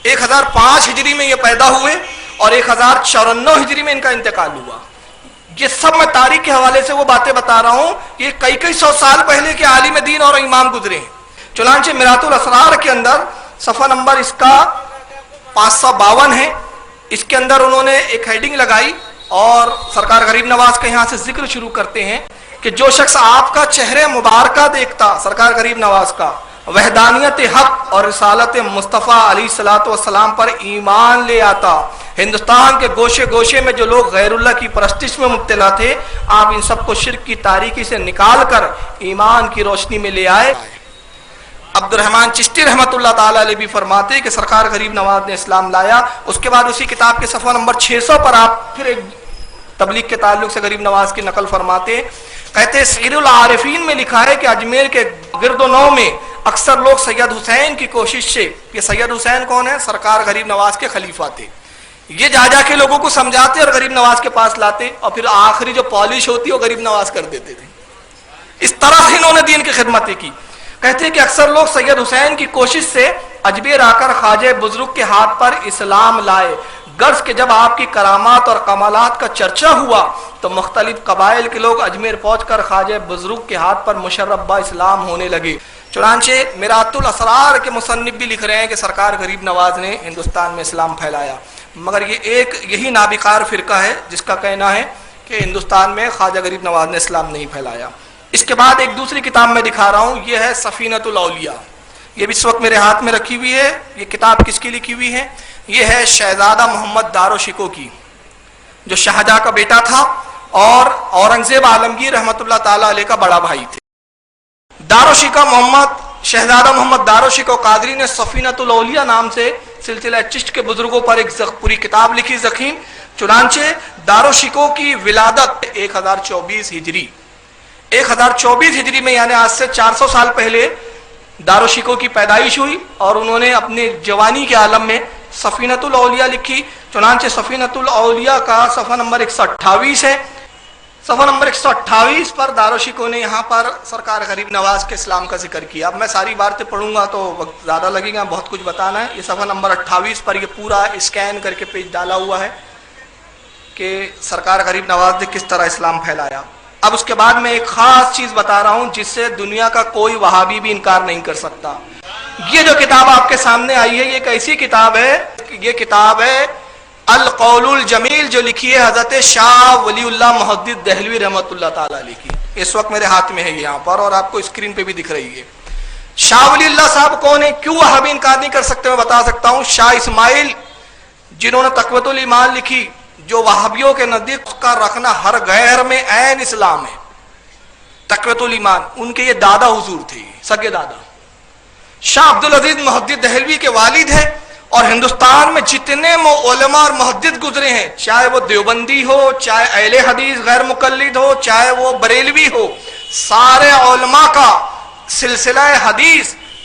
1005 ہجری میں یہ پیدا ہوئے اور 1054 ہجری میں ان کا انتقال ہوا۔ یہ سب میں تاریخ کے حوالے سے وہ باتیں بتا رہا ہوں، یہ کئی سو سال پہلے کے عالم دین اور امام گزرے ہیں۔ چنانچہ میرات الاسرار کے اندر صفحہ نمبر اس کا 552 ہے، اس کے اندر انہوں نے ایک ہیڈنگ لگائی اور سرکار غریب نواز کا یہاں سے ذکر شروع کرتے ہیں کہ جو شخص آپ کا چہرے مبارکہ دیکھتا، سرکار غریب نواز کا، وحدانیت حق اور رسالت مصطفیٰ علیہ الصلوۃ والسلام پر ایمان لے آتا، ہندوستان کے گوشے گوشے میں جو لوگ غیر اللہ کی پرستش میں مبتلا تھے، آپ ان سب کو شرک کی تاریکی سے نکال کر ایمان کی روشنی میں لے آئے۔ عبد الرحمن چشتی رحمۃ اللہ تعالی علیہ بھی فرماتے کہ سرکار غریب نواز نے اسلام لایا۔ اس کے بعد اسی کتاب کے صفحہ نمبر 600 پر آپ پھر ایک تبلیغ کے تعلق سے غریب نواز کی نقل فرماتے، کہتے سیر العارفین میں لکھا ہے کہ اجمیر کے گرد و نو میں اکثر لوگ سید حسین کی کوشش سے، یہ سید حسین کون ہے؟ سرکار غریب نواز کے خلیفہ تھے، یہ جا کے لوگوں کو سمجھاتے اور غریب نواز کے پاس لاتے اور پھر آخری جو پالش ہوتی وہ غریب نواز کر دیتے تھے۔ اس طرح سے انہوں نے دین کی خدمتیں کی۔ کہتے ہیں کہ اکثر لوگ سید حسین کی کوشش سے اجمیر آ کر خواجہ بزرگ کے ہاتھ پر اسلام لائے، غرض کہ جب آپ کی کرامات اور کمالات کا چرچا ہوا تو مختلف قبائل کے لوگ اجمیر پہنچ کر خواجہ بزرگ کے ہاتھ پر مشرف با اسلام ہونے لگے۔ چنانچہ میرات الاسرار کے مصنف بھی لکھ رہے ہیں کہ سرکار غریب نواز نے ہندوستان میں اسلام پھیلایا، مگر یہی نابکار فرقہ ہے جس کا کہنا ہے کہ ہندوستان میں خواجہ غریب نواز نے اسلام نہیں پھیلایا۔ اس کے بعد ایک دوسری کتاب میں دکھا رہا ہوں، یہ ہے سفینۃ الاولیاء، یہ بھی اس وقت میرے ہاتھ میں رکھی ہوئی ہے۔ یہ کتاب کس کی لکھی ہوئی ہے؟ یہ ہے شہزادہ محمد داراشکو کی، جو شاہجہاں کا بیٹا تھا اور اورنگزیب عالمگیر رحمۃ اللہ تعالی علیہ کا بڑا بھائی تھے۔ شہزادہ محمد داراشکو قادری نے سفینۃ الاولیاء نام سے سلسلہ چشت کے بزرگوں پر ایک پوری کتاب لکھی ضخیم۔ چنانچہ داراشکو کی ولادت 1024 ہجری 1024 ہجری میں، یعنی آج سے 400 سال پہلے داراشکو کی پیدائش ہوئی اور انہوں نے اپنے جوانی کے عالم میں سفینۃ الاولیاء لکھی۔ چنانچہ سفینۃ الاولیاء کا صفحہ نمبر 128 ہے۔ صفحہ نمبر 128 پر داراشکو نے یہاں پر سرکار غریب نواز کے اسلام کا ذکر کیا۔ اب میں ساری باتیں پڑھوں گا تو وقت زیادہ لگے گا، بہت کچھ بتانا ہے۔ یہ صفحہ نمبر 28 پر یہ پورا اسکین کر کے پیج ڈالا ہوا ہے کہ سرکار غریب نواز نے کس طرح اسلام پھیلایا۔ اب اس کے بعد میں ایک خاص چیز بتا رہا ہوں جس سے دنیا کا کوئی وہابی بھی انکار نہیں کر سکتا۔ یہ جو کتاب آپ کے سامنے آئی ہے، یہ ایک ایسی کتاب ہے، یہ کتاب ہے القول الجمیل، جو لکھی ہے حضرت شاہ ولی اللہ محدث دہلوی رحمۃ اللہ تعالی علیہ کی۔ اس وقت میرے ہاتھ میں ہے یہاں پر اور آپ کو اسکرین پہ بھی دکھ رہی ہے۔ شاہ ولی اللہ صاحب کون ہے؟ کیوں وہابی انکار نہیں کر سکتے؟ میں بتا سکتا ہوں۔ شاہ اسماعیل جنہوں نے تقویۃ الایمان لکھی، جو وہابیوں کے نزدیک اس کا رکھنا ہر غیر میں عین اسلام ہے، تقویۃ الایمان، ان کے یہ دادا حضور تھے، سگے دادا۔ شاہ عبدالعزیز محدث دہلوی کے والد ہے، اور ہندوستان میں جتنے علماء اور محدث گزرے ہیں، چاہے وہ دیوبندی ہو، چاہے اہل حدیث غیر مقلد ہو، چاہے وہ بریلوی ہو، سارے علماء کا سلسلہ حدیث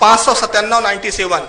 597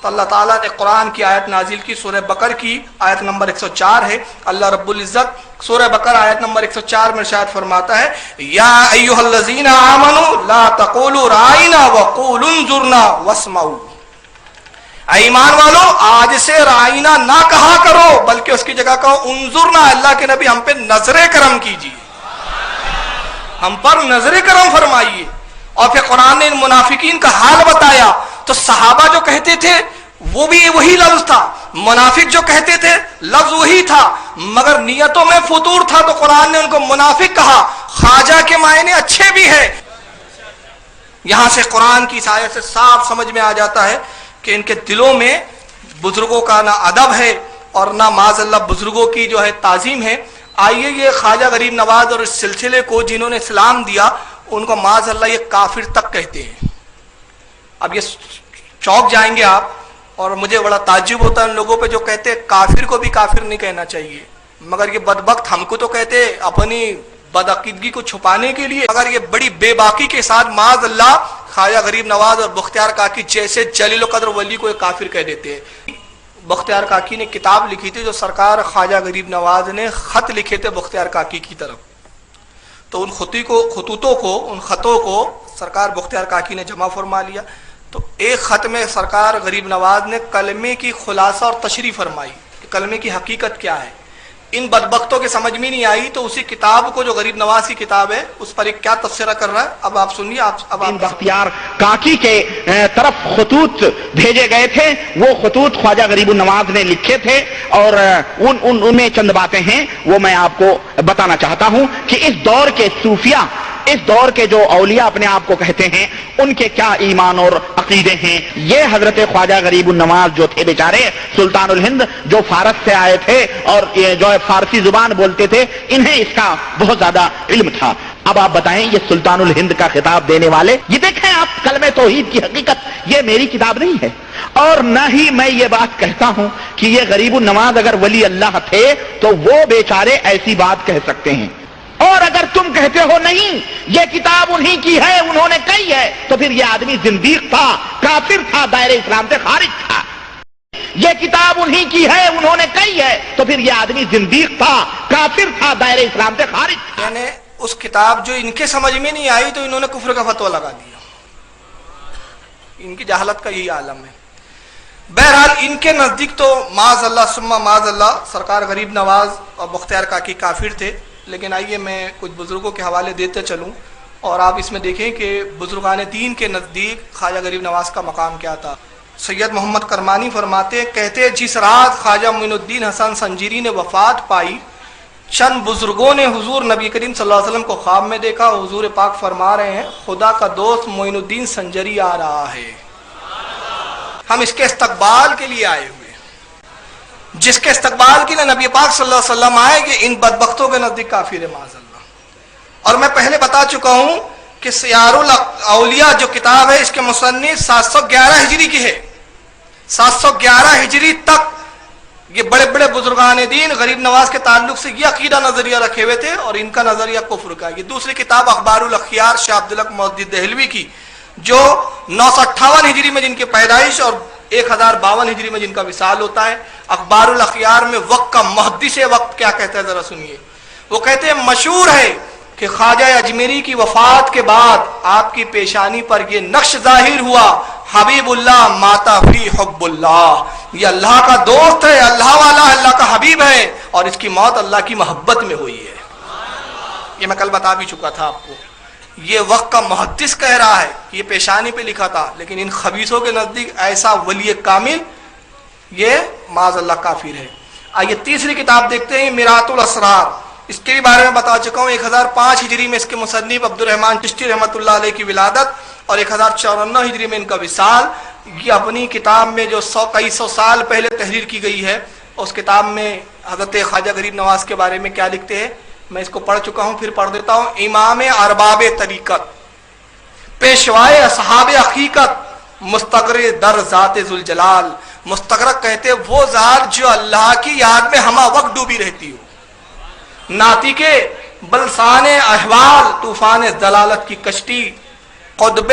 تو اللہ تعالیٰ نے قرآن کی آیت نازل کی، سورہ بقر کی آیت نمبر 104 ہے۔ اللہ رب العزت سورہ بقر آیت نمبر 104 میں ارشاد فرماتا ہے یا ایھا الذین آمنوا لا تقولوا رائنا وقولوا انظرنا واسمعوا، اے ایمان والو آج سے رائنا نہ کہا کرو بلکہ اس کی جگہ کہو انظرنا، اللہ کے نبی ہم پہ نظر کرم کیجیے، ہم پر نظر کرم فرمائیے۔ اور پھر قرآن نے ان منافقین کا حال بتایا، تو صحابہ جو کہتے تھے وہ بھی وہی لفظ تھا، منافق جو کہتے تھے لفظ وہی تھا، مگر نیتوں میں فطور تھا، تو قرآن نے ان کو منافق کہا۔ خواجہ کے معنی اچھے بھی ہیں، یہاں سے قرآن کی اس آیت سے صاف سمجھ میں آ جاتا ہے کہ ان کے دلوں میں بزرگوں کا نہ ادب ہے اور نہ معاذ اللہ بزرگوں کی جو ہے تعظیم ہے۔ آئیے یہ خواجہ غریب نواز اور اس سلسلے کو جنہوں نے اسلام دیا ان کو معاذ اللہ یہ کافر تک کہتے ہیں۔ اب یہ چوک جائیں گے آپ، اور مجھے بڑا تعجب ہوتا ہے ان لوگوں پہ جو کہتے ہیں کافر کو بھی کافر نہیں کہنا چاہیے، مگر یہ بدبخت ہم کو تو کہتے اپنی بدعقیدگی کو چھپانے کے لیے، مگر یہ بڑی بے باکی کے ساتھ معاذ اللہ خواجہ غریب نواز اور بختیار کاکی جیسے جلیل القدر ولی کو کافر کہہ دیتے ہیں۔ بختیار کاکی نے کتاب لکھی تھی جو سرکار خواجہ غریب نواز نے خط لکھے تھے بختیار کاکی کی طرف، تو ان خطوں کو سرکار بختیار کاکی نے جمع فرما لیا۔ تو ایک خط میں سرکار غریب نواز نے کلمے کی خلاصہ اور تشریح فرمائی کہ کلمے کی حقیقت کیا ہے۔ ان بدبختوں کے سمجھ میں نہیں آئی تو اسی کتاب کو جو غریب نواز کی کتاب ہے اس پر ایک کیا تبصرہ کر رہا ہے، اب آپ سنیے۔ اب آپ بختیار کاکی کے طرف خطوط بھیجے گئے تھے، وہ خطوط خواجہ غریب النواز نے لکھے تھے، اور ان میں چند باتیں ہیں وہ میں آپ کو بتانا چاہتا ہوں کہ اس دور کے صوفیہ، اس دور کے جو اولیاء اپنے آپ کو کہتے ہیں ان کے کیا ایمان اور عقیدے ہیں۔ یہ حضرت خواجہ غریب النواز جو تھے بیچارے سلطان الہند، جو فارس سے آئے تھے اور جو فارسی زبان بولتے تھے، انہیں اس کا بہت زیادہ علم تھا۔ اب آپ بتائیں یہ سلطان الہند کا خطاب دینے والے، یہ دیکھیں آپ کلمہ توحید کی حقیقت، یہ میری کتاب نہیں ہے، اور نہ ہی میں یہ بات کہتا ہوں کہ یہ غریب النواز اگر ولی اللہ تھے تو وہ بیچارے ایسی بات کہہ سکتے ہیں، اور اگر تم کہتے ہو نہیں یہ کتاب انہی کی ہے، انہوں نے کہی ہے، تو پھر یہ آدمی زندیق تھا، کافر تھا، دائرہ اسلام سے خارج تھا۔ یہ کتاب انہی کی ہے، انہوں نے کہی ہے، تو پھر یہ آدمی زندیق تھا، کافر تھا، دائرہ اسلام سے خارج تھا۔ یعنی اس کتاب جو ان کے سمجھ میں نہیں آئی تو انہوں نے کفر کا فتویٰ لگا دیا۔ ان کی جہالت کا یہی عالم ہے۔ بہرحال ان کے نزدیک تو معاذ اللہ ثم معاذ اللہ سرکار غریب نواز اور بختیار کاکی کافر تھے، لیکن آئیے میں کچھ بزرگوں کے حوالے دیتے چلوں اور آپ اس میں دیکھیں کہ بزرگان دین کے نزدیک خواجہ غریب نواز کا مقام کیا تھا۔ سید محمد کرمانی فرماتے کہتے جس رات خواجہ معین الدین حسن سنجیری نے وفات پائی، چند بزرگوں نے حضور نبی کریم صلی اللہ علیہ وسلم کو خواب میں دیکھا، حضور پاک فرما رہے ہیں خدا کا دوست معین الدین سنجری آ رہا ہے، ہم اس کے استقبال کے لیے آئے ہوئے۔ جس کے استقبال کے لیے نبی پاک صلی اللہ علیہ وسلم آئے کہ ان بدبختوں کے نزدیک کافر ہے معاذ اللہ۔ اور میں پہلے بتا چکا ہوں کہ سیار الاولیاء جو کتاب ہے اس کے مصنف 711 ہجری کی ہے، 711 ہجری تک یہ بڑے بڑے بزرگان دین غریب نواز کے تعلق سے یہ عقیدہ نظریہ رکھے ہوئے تھے اور ان کا نظریہ کفر کا۔ یہ دوسری کتاب اخبار الاخیار شاہ عبدالحق محدث دہلوی کی جو 958 ہجری میں جن کی پیدائش اور 1052 ہجری میں جن کا وصال ہوتا ہے۔ اخبار الاخیار میں وقت کا محدث وقت کیا کہتا ہے ذرا سنیے۔ وہ کہتے ہیں مشہور ہے کہ خواجہ اجمیری کی وفات کے بعد آپ کی پیشانی پر یہ نقش ظاہر ہوا، حبیب اللہ ماتا فی حب اللہ، یہ اللہ کا دوست ہے، اللہ والا ہے، اللہ کا حبیب ہے، اور اس کی موت اللہ کی محبت میں ہوئی ہے۔ یہ میں کل بتا بھی چکا تھا آپ کو، یہ وقت کا محدث کہہ رہا ہے، یہ پیشانی پہ لکھا تھا، لیکن ان خبیثوں کے نزدیک ایسا ولی کامل یہ معاذ اللہ کافر ہے۔ آئیے تیسری کتاب دیکھتے ہیں میرات الاسرار، اس کے بھی بارے میں بتا چکا ہوں۔ 1005 ہجری میں اس کے مصنف عبد الرحمن چشتی رحمۃ اللہ علیہ کی ولادت اور 1054 ہجری میں ان کا وصال۔ یہ اپنی کتاب میں جو کئی سو سال پہلے تحریر کی گئی ہے، اس کتاب میں حضرت خواجہ غریب نواز کے بارے میں کیا لکھتے ہیں میں اس کو پڑھ چکا ہوں، پھر پڑھ دیتا ہوں۔ امام ارباب طریقت، پیشوائے اصحاب حقیقت، مستغرق در ذات ذوالجلال، مستغرق کہتے وہ ذات جو اللہ کی یاد میں ہمہ وقت ڈوبی رہتی ہو، ناطق بلسان احوال، طوفان دلالت کی کشتی، قطب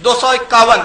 251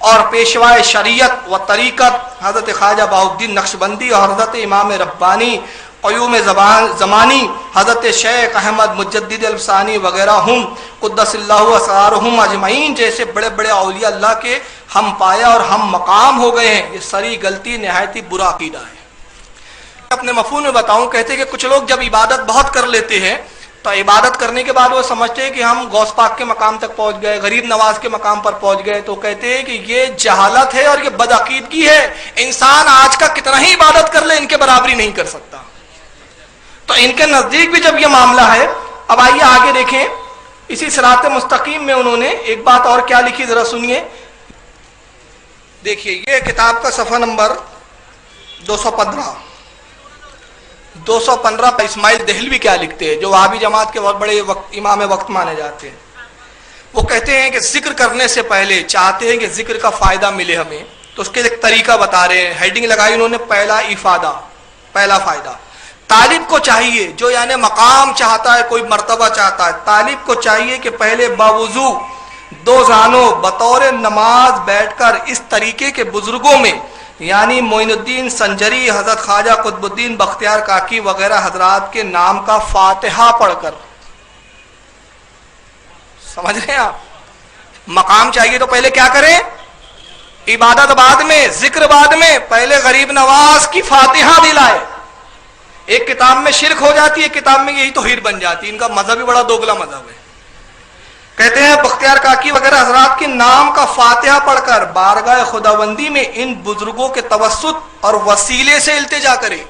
اور پیشوائے شریعت و طریقت حضرت خواجہ بہاؤالدین نقشبندی اور حضرت امام ربانی قیوم زمانی حضرت شیخ احمد مجدد الفسانی وغیرہ ہم قدس اللہ اسرارہم اجمعین جیسے بڑے بڑے اولیاء اللہ کے ہم پایا اور ہم مقام ہو گئے ہیں، یہ سری غلطی نہایت ہی برا عقیدہ ہے۔ اپنے مفہوم میں بتاؤں، کہتے ہیں کہ کچھ لوگ جب عبادت بہت کر لیتے ہیں تو عبادت کرنے کے بعد وہ سمجھتے ہیں کہ ہم غوث پاک کے مقام تک پہنچ گئے، غریب نواز کے مقام پر پہنچ گئے، تو کہتے ہیں کہ یہ جہالت ہے اور یہ بدعقیدگی ہے، انسان آج کا کتنا ہی عبادت کر لے ان کے برابری نہیں کر سکتا۔ تو ان کے نزدیک بھی جب یہ معاملہ ہے، اب آئیے آگے دیکھیں، اسی صراط مستقیم میں انہوں نے ایک بات اور کیا لکھی، ذرا سنیے۔ دیکھیے یہ کتاب کا صفحہ نمبر 215 پر اسماعیل دہلوی کیا لکھتے ہیں، جو وہابی جماعت کے بہت بڑے امام وقت مانے جاتے ہیں۔ وہ کہتے ہیں کہ ذکر کرنے سے پہلے چاہتے ہیں کہ ذکر کا فائدہ ملے ہمیں، تو اس کے ایک طریقہ بتا رہے ہیں، ہیڈنگ لگائی انہوں نے، پہلا افادہ، پہلا فائدہ۔ طالب کو چاہیے، جو یعنی مقام چاہتا ہے، کوئی مرتبہ چاہتا ہے، طالب کو چاہیے کہ پہلے باوضو دو زانوں بطور نماز بیٹھ کر اس طریقے کے بزرگوں میں یعنی معین الدین سنجری، حضرت خواجہ قطب الدین بختیار کاکی وغیرہ حضرات کے نام کا فاتحہ پڑھ کر، سمجھ رہے ہیں آپ، مقام چاہیے تو پہلے کیا کریں، عبادت بعد میں، ذکر بعد میں، پہلے غریب نواز کی فاتحہ دلائے۔ ایک کتاب میں شرک ہو جاتی ہے، ایک کتاب میں یہی توحید بن جاتی ہے، ان کا مذہب ہی بڑا دوگلا مذہب ہے۔ کہتے ہیں بختیار کاکی وغیرہ حضرات کے نام کا فاتحہ پڑھ کر بارگاہ خداوندی میں ان بزرگوں کے توسط اور وسیلے سے التجا کرے۔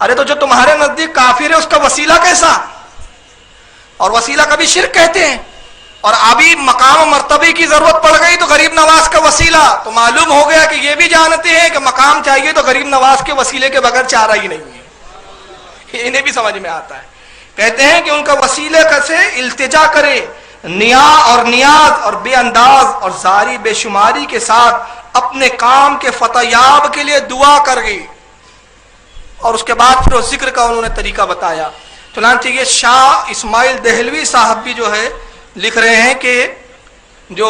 ارے تو جو تمہارے نزدیک کافر ہے اس کا وسیلہ کیسا، اور وسیلہ کبھی شرک کہتے ہیں، اور ابھی مقام و مرتبے کی ضرورت پڑ گئی تو غریب نواز کا وسیلہ، تو معلوم ہو گیا کہ یہ بھی جانتے ہیں کہ مقام چاہیے تو غریب نواز کے وسیلے کے بغیر چارہ ہی نہیں ہے، انہیں بھی سمجھ میں آتا ہے۔ کہتے ہیں کہ ان کا وسیلے سے التجا کرے، نیاز اور بے انداز اور زاری بے شماری کے ساتھ اپنے کام کے فتح یاب کے لیے دعا کر گئی، اور اس کے بعد پھر اس ذکر کا انہوں نے طریقہ بتایا۔ چنانچہ یہ شاہ اسماعیل دہلوی صاحب بھی جو ہے لکھ رہے ہیں کہ جو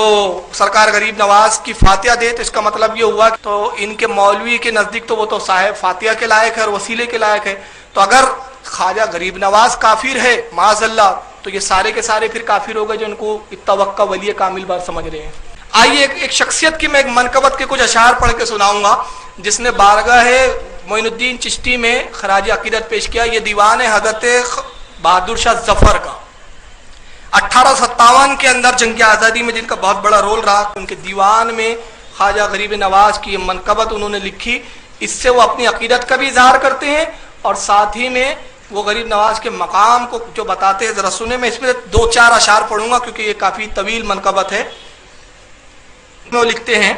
سرکار غریب نواز کی فاتحہ دے، تو اس کا مطلب یہ ہوا کہ تو ان کے مولوی کے نزدیک تو وہ تو صاحب فاتحہ کے لائق ہے اور وسیلے کے لائق ہے، تو اگر خواجہ غریب نواز کافر ہے معاذ اللہ، تو یہ سارے کے سارے پھر کافر ہو گئے جو ان کو اتوقع ولی کامل بار سمجھ رہے ہیں۔ آئیے ایک شخصیت کی میں ایک منقبت کے کچھ اشعار پڑھ کے سناؤں گا، جس نے بارگاہ معین الدین چشتی میں خراج عقیدت پیش کیا۔ یہ دیوان ہے حضرت بہادر شاہ ظفر کا، 1857 کے اندر جنگ آزادی میں جن کا بہت بڑا رول رہا، ان کے دیوان میں خواجہ غریب نواز کی یہ منقبت انہوں نے لکھی۔ اس سے وہ اپنی عقیدت کا بھی اظہار کرتے ہیں اور ساتھ ہی میں وہ غریب نواز کے مقام کو جو بتاتے ہیں، ذرا سنیں، میں اس میں 2-4 اشعار پڑھوں گا کیونکہ یہ کافی طویل منقبت ہے۔ وہ لکھتے ہیں،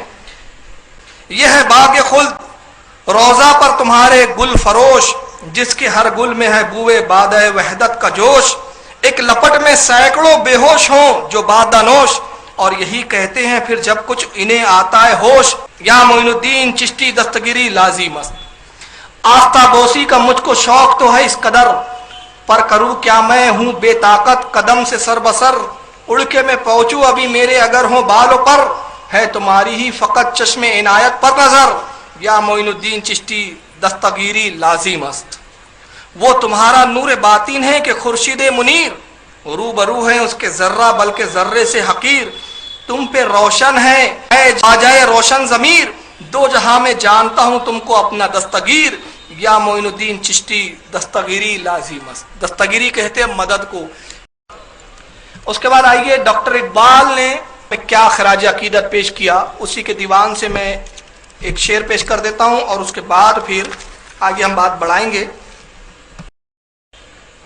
یہ ہے باغ خلد روضہ پر تمہارے گل فروش، جس کے ہر گل میں ہے بوئے بادہ وحدت کا جوش، ایک لپٹ میں سینکڑوں بے ہوش ہوں جو بادہ نوش، اور یہی کہتے ہیں پھر جب کچھ انہیں آتا ہے ہوش، یا معین الدین چشتی دستگیری لازم است۔ آفتابوسی کا مجھ کو شوق تو ہے اس قدر، پر کروں کیا میں ہوں بے طاقت قدم سے سر بسر، اڑ کے میں پہنچوں ابھی میرے اگر ہوں بالوں پر، ہے تمہاری ہی فقط چشم عنایت پر نظر، یا معین الدین چشتی دستگیری لازم است۔ وہ تمہارا نور باطن ہے کہ خورشید منیر، روبرو ہے اس کے ذرہ بلکہ ذرے سے حقیر، تم پہ روشن ہے اے جائے روشن ضمیر، دو جہاں میں جانتا ہوں تم کو اپنا دستگیر، یا معین الدین چشتی دستگیری لازم است۔ دستگیری کہتے ہیں مدد کو۔ اس کے بعد آئیے ڈاکٹر اقبال نے کیا خراج عقیدت پیش کیا، اسی کے دیوان سے میں ایک شعر پیش کر دیتا ہوں اور اس کے بعد پھر آگے ہم بات بڑھائیں گے۔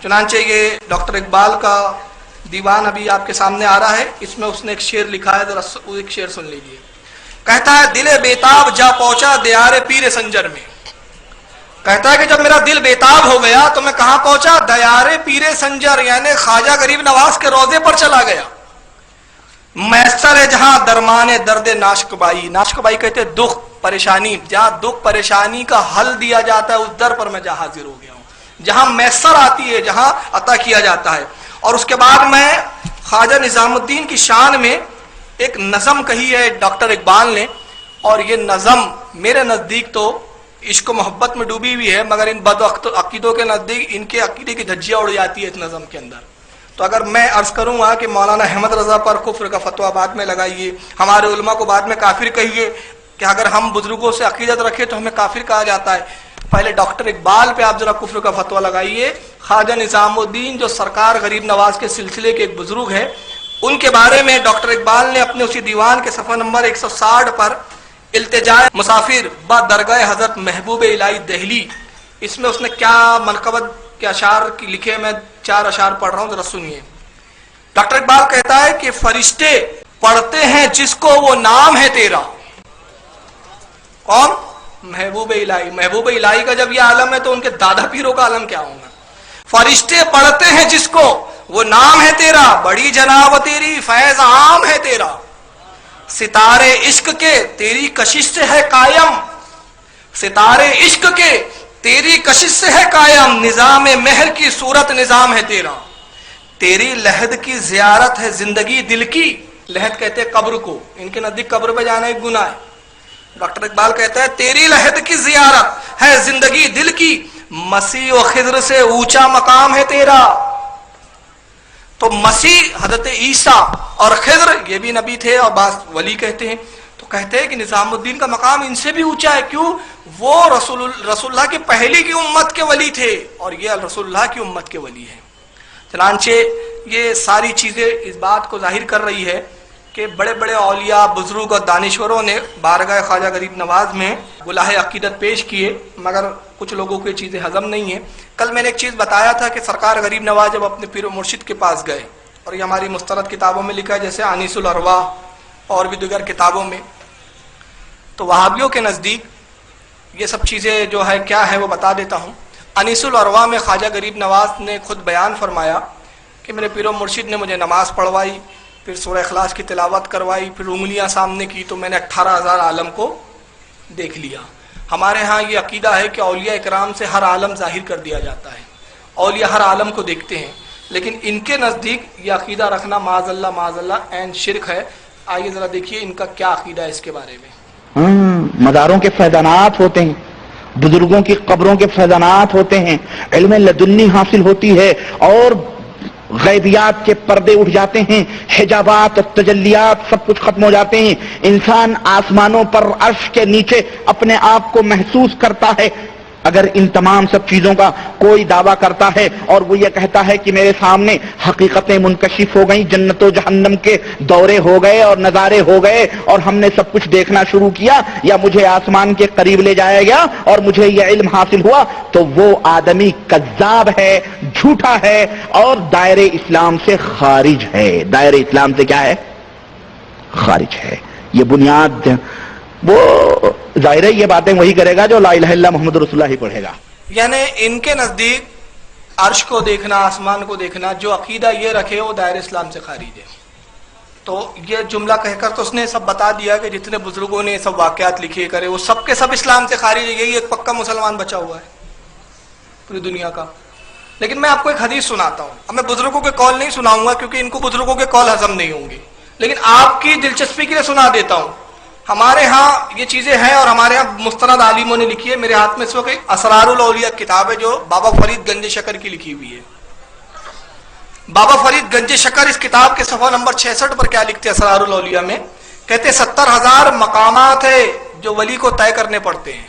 چنانچہ یہ ڈاکٹر اقبال کا دیوان ابھی آپ کے سامنے آ رہا ہے، اس میں اس نے ایک شعر لکھا ہے، ذرا ایک شعر سن لیجیے۔ کہتا ہے، دل بیتاب جا پہنچا دیار پیر سنجر میں۔ کہتا ہے کہ جب میرا دل بیتاب ہو گیا تو میں کہاں پہنچا، دیار پیر سنجر، یعنی خواجہ غریب نواز کے روضے پر چلا گیا۔ میسر ہے جہاں درمان درد ناشکبائی، ناشکبائی کہتے ہیں دکھ پریشانی، جہاں دکھ پریشانی کا حل دیا جاتا ہے اس در پر میں جہاں حاضر ہو گیا ہوں، جہاں میسر آتی ہے، جہاں عطا کیا جاتا ہے۔ اور اس کے بعد میں خواجہ نظام الدین کی شان میں ایک نظم کہی ہے ڈاکٹر اقبال نے، اور یہ نظم میرے نزدیک تو عشق و محبت میں ڈوبی ہوئی ہے، مگر ان بد عقیدوں کے نزدیک ان کے عقیدے کی دھجیاں اڑ جاتی ہے اس نظم کے اندر۔ تو اگر میں عرض کروں گا کہ مولانا احمد رضا پر کفر کا فتویٰ بعد میں لگائیے، ہمارے علماء کو بعد میں کافر کہیے، کہ اگر ہم بزرگوں سے عقیدت رکھے تو ہمیں کافر کہا جاتا ہے، پہلے ڈاکٹر اقبال پہ آپ ذرا کفر کا فتویٰ لگائیے۔ خواجہ نظام الدین جو سرکار غریب نواز کے سلسلے کے ایک بزرگ ہیں، ان کے بارے میں ڈاکٹر اقبال نے اپنے اسی دیوان کے صفحہ نمبر 160 پر التجائے مسافر با درگاہ حضرت محبوب الہی دہلی، اس میں اس نے کیا منقبت کے اشعار لکھے، میں 4 اشعار پڑھ رہا ہوں، ذرا سنیے۔ ڈاکٹر اقبال کہتا ہے کہ فرشتے پڑھتے ہیں جس کو وہ نام ہے تیرا۔ کون؟ محبوب الہی۔ محبوب الہی کا جب یہ عالم ہے تو ان کے دادا پیروں کا عالم کیا ہوگا؟ فرشتے پڑھتے ہیں جس کو وہ نام ہے تیرا، بڑی جناب تیری فیض عام ہے تیرا، ستارے عشق کے تیری کشش سے ہے قائم، ستارے عشق کے تیری کشش سے ہے قائم، نظام مہر کی صورت نظام ہے تیرا، تیری لحد کی زیارت ہے زندگی دل کی۔ لحد کہتے ہیں قبر کو، ان کے نزدیک قبر پہ جانا ایک گناہ ہے۔ ڈاکٹر اقبال کہتا ہے تیری لحد کی زیارت ہے زندگی دل کی، مسیح و خضر سے اونچا مقام ہے تیرا۔ تو مسیح حضرت عیسیٰ اور خضر یہ بھی نبی تھے اور بعض ولی کہتے ہیں، تو کہتے ہیں کہ نظام الدین کا مقام ان سے بھی اونچا ہے۔ کیوں؟ وہ رسول اللہ کی پہلی کی امت کے ولی تھے اور یہ رسول اللہ کی امت کے ولی ہیں۔ چنانچہ یہ ساری چیزیں اس بات کو ظاہر کر رہی ہے کہ بڑے بڑے اولیاء، بزرگ اور دانشوروں نے بارگاہ خواجہ غریب نواز میں گلاہ عقیدت پیش کیے، مگر کچھ لوگوں کو یہ چیزیں ہضم نہیں ہیں۔ کل میں نے ایک چیز بتایا تھا کہ سرکار غریب نواز جب اپنے پیر و مرشد کے پاس گئے، اور یہ ہماری مستند کتابوں میں لکھا ہے جیسے انیس الارواح اور بھی دیگر کتابوں میں، تو وہابیوں کے نزدیک یہ سب چیزیں جو ہے کیا ہے وہ بتا دیتا ہوں۔ انیس الارواح میں خواجہ غریب نواز نے خود بیان فرمایا کہ میرے پیر و مرشد نے مجھے نماز پڑھوائی، پھر سورہ اخلاص کی تلاوت کروائی، پھر انگلیاں سامنے کی تو میں نے 18,000 عالم کو دیکھ لیا۔ ہمارے ہاں یہ عقیدہ ہے کہ اولیاء اکرام سے ہر عالم ظاہر کر دیا جاتا ہے، اولیاء ہر عالم کو دیکھتے ہیں، لیکن ان کے نزدیک یہ عقیدہ رکھنا معاذ اللہ عین شرک ہے۔ آئیے ذرا دیکھیے ان کا کیا عقیدہ ہے اس کے بارے میں۔ مزاروں کے فیضانات ہوتے ہیں، بزرگوں کی قبروں کے فیضانات ہوتے ہیں، علم لدنی حاصل ہوتی ہے اور غیبیات کے پردے اٹھ جاتے ہیں، حجابات اور تجلیات سب کچھ ختم ہو جاتے ہیں، انسان آسمانوں پر عرش کے نیچے اپنے آپ کو محسوس کرتا ہے۔ اگر ان تمام سب چیزوں کا کوئی دعویٰ کرتا ہے اور وہ یہ کہتا ہے کہ میرے سامنے حقیقتیں منکشف ہو گئیں، جنت و جہنم کے دورے ہو گئے اور نظارے ہو گئے اور ہم نے سب کچھ دیکھنا شروع کیا، یا مجھے آسمان کے قریب لے جایا گیا اور مجھے یہ علم حاصل ہوا، تو وہ آدمی کذاب ہے، جھوٹا ہے اور دائرے اسلام سے خارج ہے۔ دائرے اسلام سے کیا ہے؟ خارج ہے۔ یہ بنیاد وہ ظاہر ہے یہ باتیں وہی کرے گا جو لا الہ الا محمد رسول اللہ ہی پڑھے گا۔ یعنی ان کے نزدیک عرش کو دیکھنا، آسمان کو دیکھنا، جو عقیدہ یہ رکھے وہ دائرہ اسلام سے خارج ہے۔ تو یہ جملہ کہہ کر تو اس نے سب بتا دیا کہ جتنے بزرگوں نے سب واقعات لکھے کرے وہ سب کے سب اسلام سے خارج ہے، یہی ایک پکا مسلمان بچا ہوا ہے پوری دنیا کا۔ لیکن میں آپ کو ایک حدیث سناتا ہوں، اب میں بزرگوں کے قول نہیں سناؤں گا کیونکہ ان کو بزرگوں کے قول ہضم نہیں ہوں گے، لیکن آپ کی دلچسپی کے لیے سنا دیتا ہوں۔ ہمارے ہاں یہ چیزیں ہیں اور ہمارے ہاں مستند عالموں نے لکھی ہے۔ میرے ہاتھ میں اس وقت اسرار الاولیاء کتاب ہے جو بابا فرید گنج شکر کی لکھی ہوئی ہے۔ بابا فرید گنج شکر اس کتاب کے صفحہ نمبر 66 پر کیا لکھتے ہیں اسرار الاولیاء میں؟ کہتے 70,000 مقامات ہے جو ولی کو طے کرنے پڑتے ہیں۔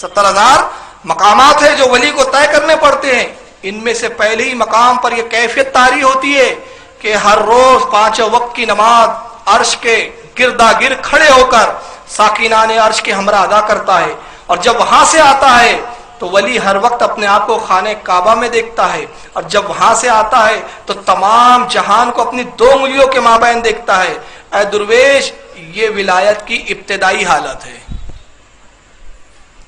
70,000 مقامات ہے جو ولی کو طے کرنے پڑتے ہیں۔ ان میں سے پہلے ہی مقام پر یہ کیفیت طاری ہوتی ہے کہ ہر روز 5 وقت کی نماز عرش کے گردا گر کھڑے ہو کر ساکینان عرش کے ہمراہ ادا کرتا ہے، اور جب وہاں سے آتا ہے تو ولی ہر وقت اپنے آپ کو خانہ کعبہ میں دیکھتا ہے، اور جب وہاں سے آتا ہے تو تمام جہان کو اپنی 2 انگلیوں کے مابین دیکھتا ہے۔ اے درویش، یہ ولایت کی ابتدائی حالت ہے۔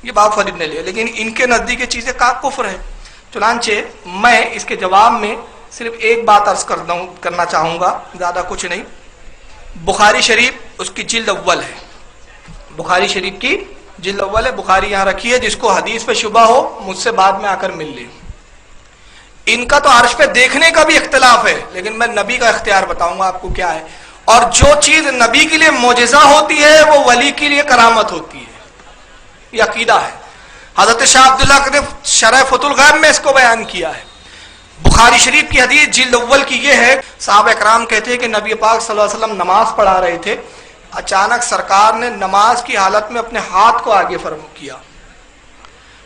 یہ بابا فرید نے لیا، لیکن ان کے نزدیک یہ چیزیں کا کفر ہے۔ چنانچہ میں اس کے جواب میں صرف ایک بات عرض کرنا چاہوں گا، زیادہ کچھ نہیں۔ بخاری شریف اس کی جلد اول ہے، بخاری شریف کی جلد اول ہے، بخاری یہاں رکھی ہے، جس کو حدیث پہ شبہ ہو مجھ سے بعد میں آ کر مل لے۔ ان کا تو عرش پہ دیکھنے کا بھی اختلاف ہے، لیکن میں نبی کا اختیار بتاؤں گا آپ کو کیا ہے۔ اور جو چیز نبی کے لیے معجزہ ہوتی ہے وہ ولی کے لیے کرامت ہوتی ہے. یہ عقیدہ ہے. حضرت شاہ عبداللہ نے شرح فتح الغیب میں اس کو بیان کیا ہے. بخاری شریف کی حدیث جلد اول کی یہ ہے، صحابہ اکرام کہتے ہیں کہ نبی پاک صلی اللہ علیہ وسلم نماز پڑھا رہے تھے، اچانک سرکار نے نماز کی حالت میں اپنے ہاتھ کو آگے فرم کیا،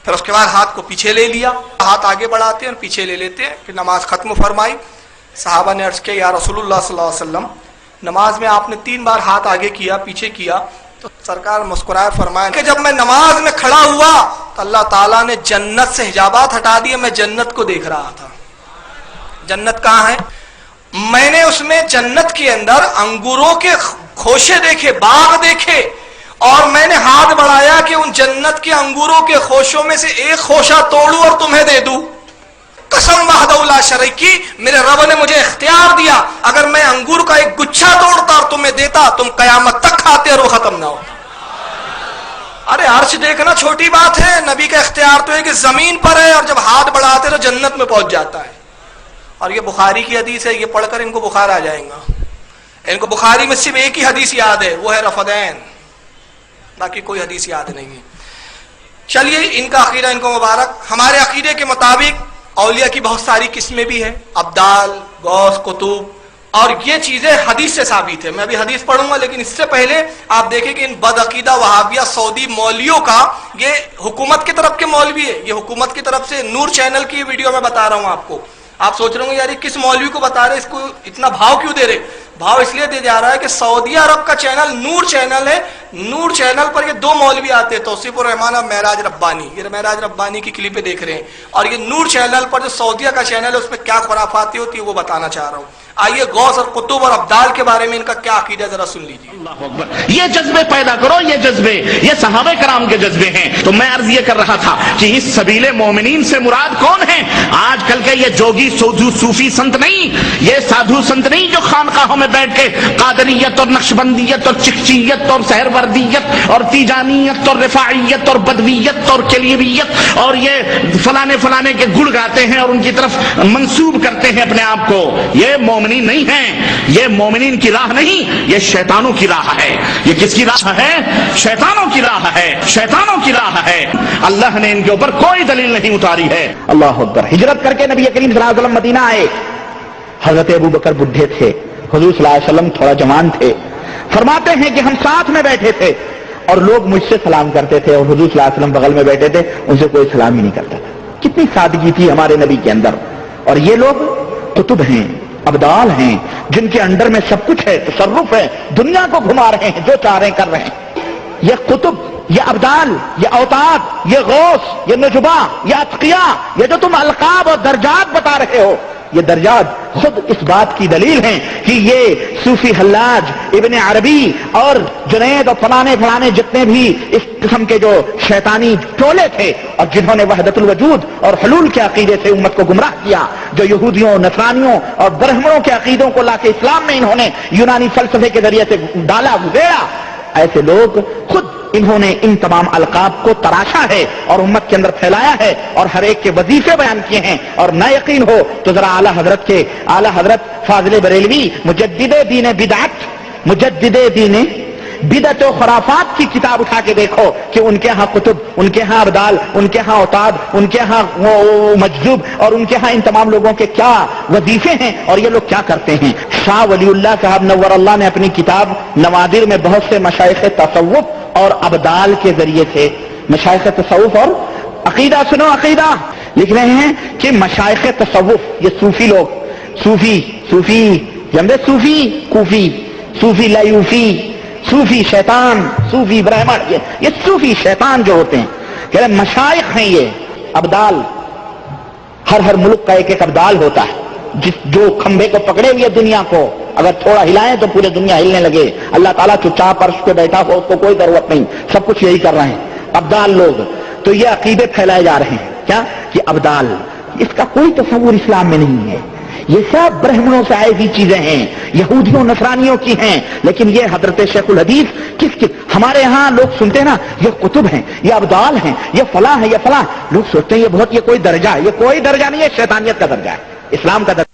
پھر اس کے بعد ہاتھ کو پیچھے لے لیا. ہاتھ آگے بڑھاتے ہیں اور پیچھے لے لیتے ہیں. پھر نماز ختم فرمائی. صحابہ نے عرض کیا یا رسول اللہ صلی اللہ علیہ وسلم، نماز میں آپ نے 3 بار ہاتھ آگے کیا پیچھے کیا. تو سرکار مسکرائے فرمایا کہ جب میں نماز میں کھڑا ہوا تو اللہ تعالیٰ نے جنت سے حجابات ہٹا دیے، میں جنت کو دیکھ رہا تھا. جنت کہاں ہے؟ میں نے اس میں جنت کے اندر انگوروں کے خوشے دیکھے، باغ دیکھے، اور میں نے ہاتھ بڑھایا کہ ان جنت کے انگوروں کے خوشوں میں سے ایک خوشہ توڑوں اور تمہیں دے دوں. قسم وحدہ لا شریک کی، میرے رب نے مجھے اختیار دیا، اگر میں انگور کا ایک گچھا توڑتا اور تمہیں دیتا تم قیامت تک کھاتے اور وہ ختم نہ ہوتا. ارے عرش دیکھنا چھوٹی بات ہے، نبی کا اختیار تو ہے کہ زمین پر ہے، اور جب ہاتھ بڑھاتے تو جنت میں پہنچ جاتا ہے. اور یہ بخاری کی حدیث ہے، یہ پڑھ کر ان کو بخار آ جائے گا. ان کو بخاری میں صرف ایک ہی حدیث یاد ہے، وہ ہے رفدین، باقی کوئی حدیث یاد نہیں ہے. چلیے ان کا عقیدہ ان کو مبارک. ہمارے عقیدے کے مطابق اولیاء کی بہت ساری قسمیں بھی ہیں، ابدال، غوث، قطب، اور یہ چیزیں حدیث سے ثابت ہے. میں ابھی حدیث پڑھوں گا، لیکن اس سے پہلے آپ دیکھیں کہ ان بدعقیدہ وہابیہ سعودی مولویوں کا، یہ حکومت کی طرف کے مولوی ہے، یہ حکومت کی طرف سے نور چینل کی ویڈیو میں بتا رہا ہوں آپ کو. آپ سوچ رہے ہوں گے یار یہ کس مولوی کو بتا رہے، اس کو اتنا بھاؤ کیوں دے رہے؟ بھاؤ اس لیے دے جا رہا ہے کہ سعودی عرب کا چینل نور چینل ہے، نور چینل پر یہ 2 مولوی آتے ہیں، توصیف الرحمان اور معراج ربانی. یہ معراج ربانی کی کلپیں دیکھ رہے ہیں، اور یہ نور چینل پر جو سعودیہ کا چینل ہے اس میں کیا خرافاتی ہوتی ہے وہ بتانا چاہ رہا ہوں. آئیے غوث اور قطب اور ابدال کے بارے میں ان کا کیا عقیدہ ذرا سن لیجیے. اللہ اکبر. یہ جذبے پیدا کرو، یہ جذبے، یہ صحابہ کرام کے جذبے ہیں. تو میں عرض یہ کر رہا تھا کہ اس سبیل مومنین سے مراد کون ہیں؟ آج کل کے یہ جوگی صوفی سنت نہیں، یہ سادھو سنت نہیں جو خانقاہوں میں بیٹھ کے قادریت اور نقشبندیت اور چکچیت اور سہروردیت اور تیجانیت اور رفاعیت اور بدویت اور کلیویت اور یہ فلانے کے گڑ گاتے ہیں اور ان کی طرف منسوب کرتے ہیں اپنے آپ کو. یہ مومنین نہیں ہیں، یہ مومنین کی راہ نہیں، یہ شیطانوں کی راہ ہے. یہ کس کی راہ ہے؟ شیطانوں کی راہ ہے، شیطانوں کی راہ ہے. اللہ نے ان کے اوپر کوئی دلیل نہیں اتاری ہے. اللہ اکبر. ہجرت کر کے نبی کریم صلی اللہ علیہ وسلم مدینہ آئے. حضرت ابو بکر بڈھے تھے، حضور صلی اللہ علیہ وسلم تھوڑا جوان تھے. فرماتے ہیں کہ ہم ساتھ میں بیٹھے تھے اور لوگ مجھ سے سلام کرتے تھے اور حضور صلی اللہ علیہ وسلم بغل میں بیٹھے تھے، ان سے کوئی سلام ہی نہیں کرتا تھا. کتنی سادگی تھی ہمارے نبی کے اندر. اور یہ لوگ قطب ہیں، ابدال ہیں، جن کے انڈر میں سب کچھ ہے، تصرف ہے، دنیا کو گھما رہے ہیں، جو چاہ رہے ہیں کر رہے ہیں. یہ قطب، یہ ابدال، یہ اوتاد، یہ غوث، یہ نجبا، یہ اتقیاء، یہ جو تم القاب اور درجات بتا رہے ہو، یہ درجات خود اس بات کی دلیل ہیں کہ یہ صوفی حلاج، ابن عربی اور جنید اور فلانے جتنے بھی اس قسم کے جو شیطانی ٹولے تھے اور جنہوں نے وحدت الوجود اور حلول کے عقیدے سے امت کو گمراہ کیا، جو یہودیوں، نصرانیوں اور برہمنوں کے عقیدوں کو لا کے اسلام میں انہوں نے یونانی فلسفے کے ذریعے سے ڈالا گزیڑا، ایسے لوگ خود انہوں نے ان تمام القاب کو تراشا ہے اور امت کے اندر پھیلایا ہے اور ہر ایک کے وظیفے بیان کیے ہیں. اور نہ یقین ہو تو ذرا اعلی حضرت فاضل بریلوی مجدد دین بدعت و خرافات کی کتاب اٹھا کے دیکھو کہ ان کے ہاں قطب، ان کے ہاں ابدال، ان کے ہاں اوتاد، ان کے ہاں مجذوب اور ان کے ہاں ان تمام لوگوں کے کیا وظیفے ہیں اور یہ لوگ کیا کرتے ہیں. شاہ ولی اللہ صاحب نور اللہ نے اپنی کتاب نوادر میں بہت سے مشائخ تصوف اور ابدال کے ذریعے سے، مشائخ تصوف اور عقیدہ، سنو عقیدہ، لکھ رہے ہیں کہ مشائخ تصوف، یہ صوفی لوگ، صوفی جمع صوفی، کوفی، صوفی لیوفی، صوفی شیطان، صوفی برہمن، یہ صوفی شیطان جو ہوتے ہیں، کہہ رہے مشائخ ہیں یہ ابدال. ہر ملک کا ایک ابدال ہوتا ہے جو کھمبے کو پکڑے ہوئے دنیا کو اگر تھوڑا ہلائیں تو پورے دنیا ہلنے لگے. اللہ تعالیٰ چپچاپ عرش پہ بیٹھا ہو اس کو کوئی ضرورت نہیں، سب کچھ یہی کر رہے ہیں ابدال لوگ. تو یہ عقیدے پھیلائے جا رہے ہیں کیا کہ ابدال، اس کا کوئی تصور اسلام میں نہیں ہے. یہ سب برہمنوں سے آئی ہوئی چیزیں ہیں، یہودیوں نصرانیوں کی ہیں. لیکن یہ حضرت شیخ الحدیث کس ہمارے ہاں لوگ سنتے ہیں نا، یہ قطب ہیں، یہ ابدال ہیں، یہ فلاں ہے، یہ فلاں، لوگ سوچتے ہیں یہ کوئی درجہ ہے. یہ کوئی درجہ نہیں ہے، شیطانیت کا درجہ ہے، اسلام کا درجہ.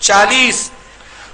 40।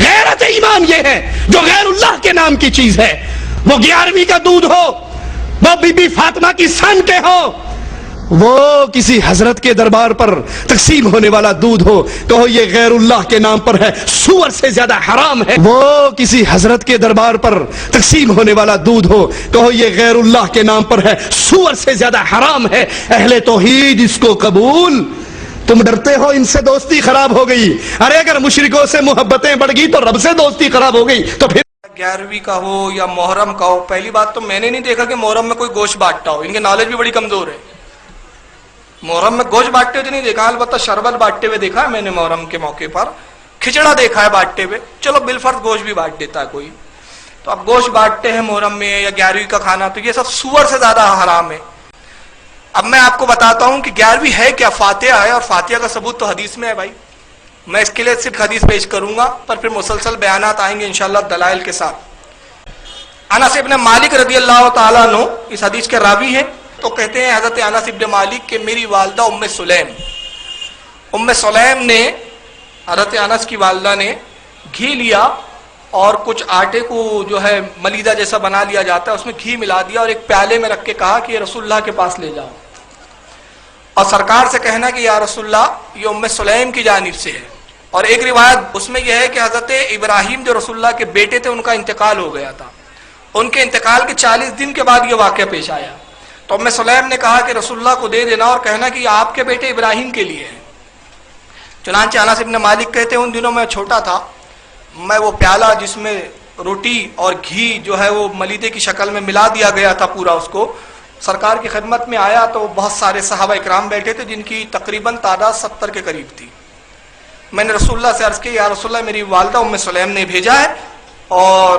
غیرت ایمان یہ ہے جو غیر اللہ کے نام کی چیز ہے، وہ 11ویں کا دودھ ہو، وہ بی بی فاطمہ کی سن کے ہو، وہ کسی حضرت کے دربار پر تقسیم ہونے والا دودھ ہو، کہو یہ غیر اللہ کے نام پر ہے، سور سے زیادہ حرام ہے۔ وہ کسی حضرت کے دربار پر تقسیم ہونے والا دودھ ہو، کہو یہ غیر اللہ کے نام پر ہے، سور سے زیادہ حرام ہے۔ اہل توحید اس کو قبول۔ تم ڈرتے ہو ان سے دوستی خراب ہو گئی، ارے اگر مشرکوں سے محبتیں بڑھ گئی تو رب سے دوستی خراب ہو گئی تو پھر 11ویں کا ہو یا محرم کا ہو، پہلی بات تو میں نے نہیں دیکھا کہ محرم میں کوئی گوشت بانٹتا ہو، ان کی نالج بھی بڑی کمزور ہے۔ محرم میں گوشت بانٹتے ہوئے نہیں دیکھا، البتہ شربت بانٹتے ہوئے دیکھا ہے میں نے محرم کے موقع پر، کھچڑا دیکھا ہے بانٹتے ہوئے، چلو بالفرض گوشت بھی بانٹ دیتا ہے کوئی، تو اب گوشت بانٹتے ہیں محرم میں یا 11ویں کا کھانا، تو یہ سب سور سے زیادہ حرام ہے۔ اب میں آپ کو بتاتا ہوں کہ 11ویں ہے کیا، فاتحہ ہے، اور فاتحہ کا ثبوت تو حدیث میں ہے بھائی، میں اس کے لیے صرف حدیث پیش کروں گا، پر پھر مسلسل بیانات آئیں گے انشاءاللہ دلائل کے ساتھ۔ انس ابن مالک رضی اللہ تعالیٰ عنہ اس حدیث کے راوی ہیں، تو کہتے ہیں حضرت انس ابن مالک کہ میری والدہ ام سلیم نے، حضرت انس کی والدہ نے گھی لیا اور کچھ آٹے کو جو ہے ملیدہ جیسا بنا لیا جاتا ہے، اس میں گھی ملا دیا اور ایک پیالے میں رکھ کے کہا کہ یہ رسول اللہ کے پاس لے جاؤ، اور سرکار سے کہنا کہ یا رسول اللہ یہ ام سلیم کی جانب سے ہے۔ اور ایک روایت اس میں یہ ہے کہ حضرت ابراہیم جو رسول اللہ کے بیٹے تھے ان کا انتقال ہو گیا تھا، ان کے انتقال کے 40 دن کے بعد یہ واقعہ پیش آیا، تو ام سلیم نے کہا کہ رسول اللہ کو دے دینا اور کہنا کہ یہ آپ کے بیٹے ابراہیم کے لیے ہے۔ چنانچہ انس ابن مالک کہتے ہیں ان دنوں میں چھوٹا تھا، میں وہ پیالہ جس میں روٹی اور گھی جو ہے وہ ملیدے کی شکل میں ملا دیا گیا تھا پورا، اس کو سرکار کی خدمت میں آیا تو بہت سارے صحابہ اکرام بیٹھے تھے جن کی تقریباً تعداد 70 کے قریب تھی۔ میں نے رسول اللہ سے عرض کی یا رسول اللہ میری والدہ ام سلیم نے بھیجا ہے اور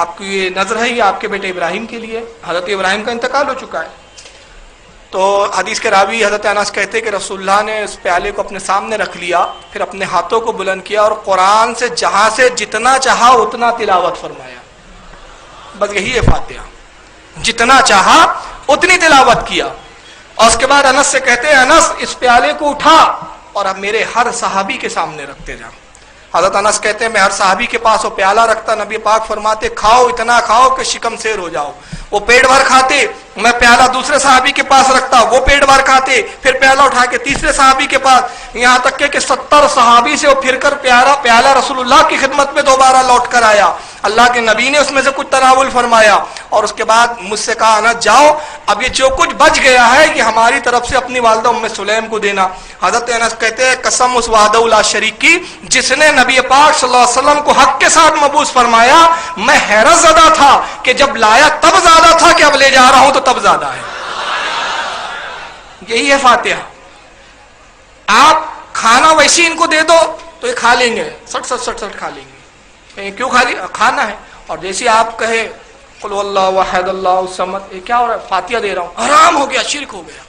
آپ کی یہ نظر ہے یہ آپ کے بیٹے ابراہیم کے لیے، حضرت ابراہیم کا انتقال ہو چکا ہے۔ تو حدیث کے راوی حضرت انس کہتے کہ رسول اللہ نے اس پیالے کو اپنے سامنے رکھ لیا، پھر اپنے ہاتھوں کو بلند کیا اور قرآن سے جہاں سے جتنا چاہا اتنا تلاوت فرمایا، بس یہی ہے فاتحہ، جتنا چاہا اتنی تلاوت کیا۔ اور اس کے بعد انس سے کہتے ہیں انس اس پیالے کو اٹھا اور اب میرے ہر صحابی کے سامنے رکھتے جا۔ حضرت انس کہتے ہیں میں ہر صحابی کے پاس وہ پیالہ رکھتا، نبی پاک فرماتے کھاؤ اتنا کھاؤ کہ شکم سیر ہو جاؤ، وہ پیٹ بھر کھاتے، میں پیالہ دوسرے صحابی کے پاس رکھتا، وہ پیٹ بھر کھاتے، پھر پیالہ اٹھا کے تیسرے صحابی کے پاس، یہاں تک کہ 70 صحابی سے وہ پھر کر پیالہ رسول اللہ کی خدمت میں دوبارہ لوٹ کر آیا، اللہ کے نبی نے اس میں سے کچھ تناول فرمایا اور اس کے بعد مجھ سے کہا انس جاؤ اب یہ جو کچھ بچ گیا ہے یہ ہماری طرف سے اپنی والدہ ام سلیم کو دینا۔ حضرت انس کہتے ہیں قسم اس وحدہ لا شریک کی جس نے نبی پاک صلی اللہ علیہ وسلم کو حق کے ساتھ مبعوث فرمایا، میں حیرت زدہ تھا کہ جب لایا تب زیادہ تھا کہ اب لے جا رہا ہوں تو تب زیادہ ہے۔ یہی ہے فاتحہ۔ آپ کھانا ویسے ان کو دے دو تو یہ کھا لیں گے، سٹ کھا لیں گے، کیوں کھانا ہے، اور جیسے آپ کہے قل واللہ واحد اللہ الصمد، یہ کیا ہو رہا ہے، فاتحہ دے رہا ہوں، حرام ہو گیا، شرک ہو گیا۔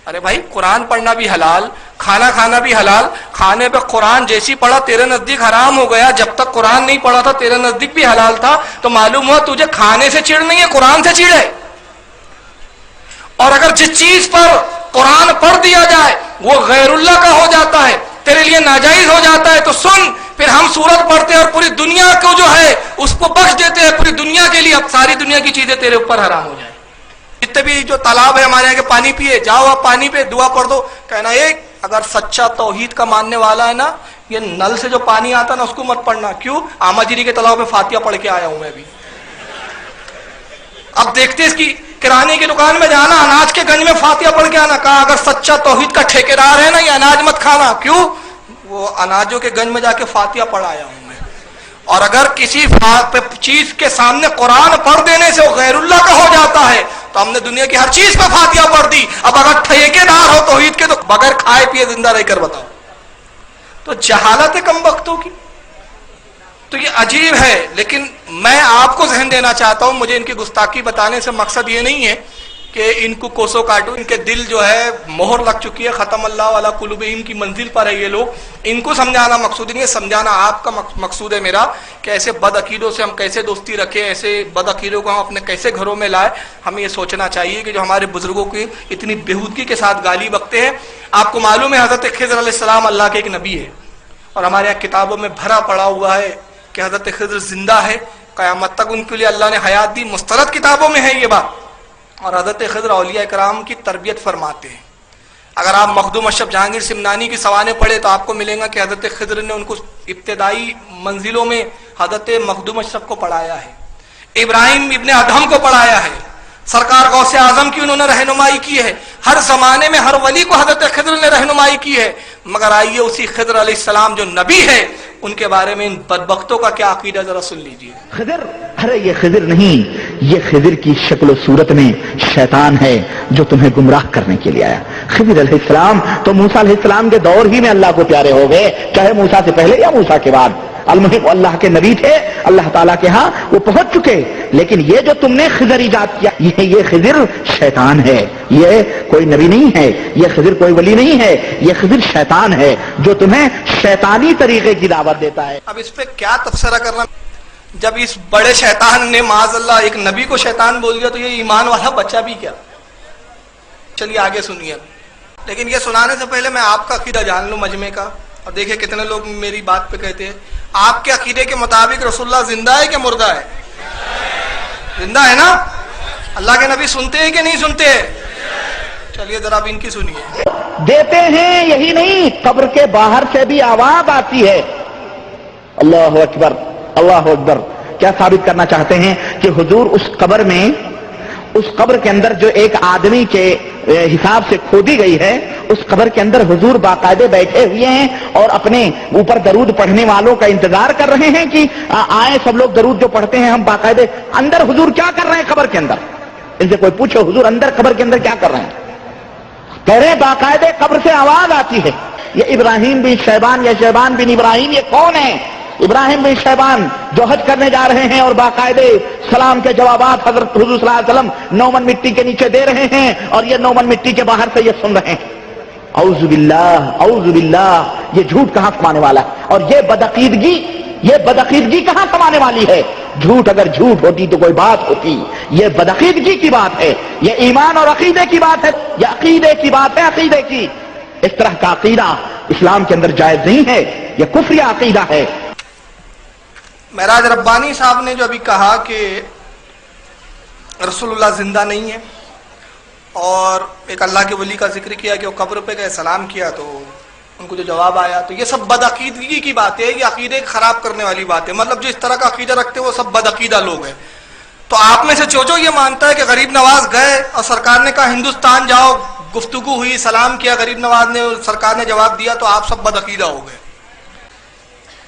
ارے بھائی قرآن پڑھنا بھی حلال، کھانا کھانا بھی حلال، کھانے پہ قرآن جیسی پڑھا تیرے نزدیک حرام ہو گیا، جب تک قرآن نہیں پڑھا تھا تیرے نزدیک بھی حلال تھا، تو معلوم ہوا تجھے کھانے سے چڑ نہیں ہے، قرآن سے چڑ ہے۔ اور اگر جس چیز پر قرآن پڑھ دیا جائے وہ غیر اللہ کا ہو جاتا ہے، تیرے لیے ناجائز ہو جاتا ہے، تو سن پھر ہم سورت پڑھتے ہیں اور پوری دنیا کو جو ہے اس کو بخش دیتے ہیں، پوری دنیا کے لیے، اب ساری دنیا کی چیزیں تیرے اوپر حرام ہو جائیں۔ جتنے بھی جو تالاب ہے ہمارے یہاں کے پانی پیے جاؤ، آپ پانی پہ دعا پڑھ دو، کہنا ایک اگر سچا توحید کا ماننے والا ہے نا یہ نل سے جو پانی آتا نا اس کو مت پڑھنا، کیوں آماجری کے تالاب میں فاتحہ پڑھ کے آیا ہوں میں بھی۔ اب دیکھتے اس کی کرانے کی دکان میں جانا، اناج کے گنج میں فاتحہ پڑھ کے آنا، کہا اگر سچا توحید کا ٹھیکیدار ہے نا یہ اناج مت کھانا، کیوں وہ اناجوں کے گنج میں جا کے فاتحہ پڑھ آیا ہوں میں۔ اور اگر کسی چیز کے سامنے قرآن پڑھ دینے سے وہ غیر اللہ کا ہو جاتا ہے تو ہم نے دنیا کی ہر چیز پہ فاتحہ پڑھ دی، اب اگر ٹھیکیدار ہو توحید کے تو بغیر کھائے پیے زندہ رہ کر بتاؤ، تو جہالت ہے کم وقتوں کی۔ تو یہ عجیب ہے، لیکن میں آپ کو ذہن دینا چاہتا ہوں، مجھے ان کی گستاخی بتانے سے مقصد یہ نہیں ہے کہ ان کو کوسو کاٹو، ان کے دل جو ہے مہر لگ چکی ہے، ختم اللہ علی قلوبہم کی منزل پر ہے یہ لوگ، ان کو سمجھانا مقصود نہیں ہے، سمجھانا آپ کا مقصود ہے میرا کہ ایسے بد عقیدوں سے ہم کیسے دوستی رکھیں، ایسے بد عقیدوں کو ہم اپنے کیسے گھروں میں لائیں۔ ہمیں یہ سوچنا چاہیے کہ جو ہمارے بزرگوں کی اتنی بےہودگی کے ساتھ گالی بکتے ہیں، آپ کو معلوم ہے حضرت خضر علیہ السلام اللہ کے ایک نبی ہے، اور ہمارے یہاں کتابوں میں بھرا پڑا ہوا ہے کہ حضرت خضر زندہ ہے, قیامت تک ان کے لیے اللہ نے حیات دی, مستند کتابوں میں ہے یہ بات. اور حضرت خضر اولیاء کرام کی تربیت فرماتے ہیں. اگر آپ مخدوم اشرف جہانگیر سمنانی کی سوانح پڑھے تو آپ کو ملے گا کہ حضرت خضر نے ان کو ابتدائی منزلوں میں حضرت مخدوم اشرف کو پڑھایا ہے, ابراہیم ابن ادہم کو پڑھایا ہے, سرکار غوث اعظم کی انہوں نے رہنمائی کی ہے, ہر زمانے میں ہر ولی کو حضرت خضر نے رہنمائی کی ہے. مگر آئیے اسی خضر علیہ السلام جو نبی ہے ان کے بارے میں ان بدبختوں کا کیا عقیدہ ذرا سن لیجیے. خضر, ارے یہ خضر نہیں, یہ خضر کی شکل و صورت میں شیطان ہے جو تمہیں گمراہ کرنے کے لیے آیا. خضر علیہ السلام تو موسیٰ علیہ السلام کے دور ہی میں اللہ کو پیارے ہو گئے, چاہے موسیٰ سے پہلے یا موسیٰ کے بعد. المحب اللہ کے نبی تھے, اللہ تعالیٰ کے ہاں وہ پہنچ چکے. لیکن یہ جو تم نے خضر ایجاد کیا, یہ خضر شیطان ہے, یہ کوئی نبی نہیں ہے, یہ خضر کوئی ولی نہیں ہے, یہ خضر شیطان ہے جو تمہیں شیطانی طریقے کی دعوت دیتا ہے. اب اس پہ کیا تبصرہ کرنا, جب اس بڑے شیطان نے معاذ اللہ ایک نبی کو شیطان بول دیا تو یہ ایمان والا بچہ بھی کیا. چلیے آگے سنیے. لیکن یہ سنانے سے پہلے میں آپ کا عقیدہ جان لوں مجمع کا, اور دیکھیں کتنے لوگ میری بات پہ کہتے ہیں آپ کے عقیدے کے مطابق رسول اللہ زندہ ہے کہ مردہ ہے؟ زندہ ہے نا. اللہ کے نبی سنتے ہیں کہ نہیں سنتے؟ چلیے ذرا اب ان کی سنیے. دیتے ہیں, یہی نہیں, قبر کے باہر سے بھی آواز آتی ہے. اللہ اکبر, اللہ اکبر. کیا ثابت کرنا چاہتے ہیں کہ حضور اس قبر میں, اس قبر کے اندر جو ایک آدمی کے حساب سے کھودی گئی ہے, اس قبر کے اندر حضور باقاعدے بیٹھے ہوئے ہیں اور اپنے اوپر درود پڑھنے والوں کا انتظار کر رہے ہیں کہ آئیں سب لوگ درود جو پڑھتے ہیں ہم باقاعدے. اندر حضور کیا کر رہے ہیں قبر کے اندر؟ ان سے کوئی پوچھو حضور اندر قبر کے اندر کیا کر رہے ہیں؟ کہہ رہے ہیں باقاعدے قبر سے آواز آتی ہے. یہ ابراہیم بن شیبان یا شیبان بن ابراہیم, یہ کون ہے؟ ابراہیم بن شیبان جو حج کرنے جا رہے ہیں اور باقاعدے سلام کے جوابات حضرت حضور صلی اللہ علیہ وسلم نومن مٹی کے نیچے دے رہے ہیں, اور یہ نومن مٹی کے باہر سے یہ سن رہے ہیں. اعوذ باللہ, اعوذ باللہ. یہ جھوٹ کہاں سمانے والا ہے؟ اور یہ بدعقیدگی کہاں سمانے والی ہے؟ جھوٹ اگر جھوٹ ہوتی تو کوئی بات ہوتی. یہ بدعقیدگی کی بات ہے, یہ ایمان اور عقیدے کی بات ہے, یہ عقیدے کی بات ہے, عقیدے کی. اس طرح کا عقیدہ اسلام کے اندر جائز نہیں ہے, یہ کفری عقیدہ ہے. معراج ربانی صاحب نے جو ابھی کہا کہ رسول اللہ زندہ نہیں ہے, اور ایک اللہ کے ولی کا ذکر کیا کہ وہ قبر پہ گئے سلام کیا تو ان کو جو جواب آیا, تو یہ سب بدعقیدگی کی بات ہے, یہ عقیدے خراب کرنے والی بات ہے. مطلب جو اس طرح کا عقیدہ رکھتے ہیں وہ سب بدعقیدہ لوگ ہیں. تو آپ میں سے جو یہ مانتا ہے کہ غریب نواز گئے اور سرکار نے کہا ہندوستان جاؤ, گفتگو ہوئی, سلام کیا غریب نواز نے, سرکار نے جواب دیا, تو آپ سب بدعقیدہ ہو گئے.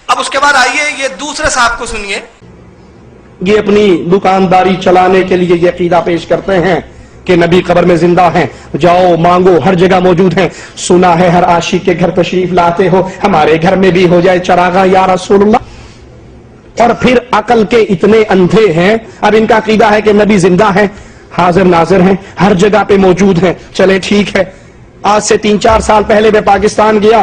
اب اس کے بعد آئیے یہ دوسرے صاحب کو سنیے. یہ اپنی دکانداری چلانے کے لیے یہ عقیدہ پیش کرتے ہیں کہ نبی قبر میں زندہ ہیں, جاؤ مانگو, ہر جگہ موجود ہیں. سنا ہے ہر عاشق کے گھر تشریف لاتے ہو, ہمارے گھر میں بھی ہو جائے چراغاں یا رسول اللہ. اور پھر عقل کے اتنے اندھے ہیں, اب ان کا عقیدہ ہے کہ نبی زندہ ہیں, حاضر ناظر ہیں, ہر جگہ پہ موجود ہیں. چلے ٹھیک ہے, آج سے 3-4 سال پہلے میں پاکستان گیا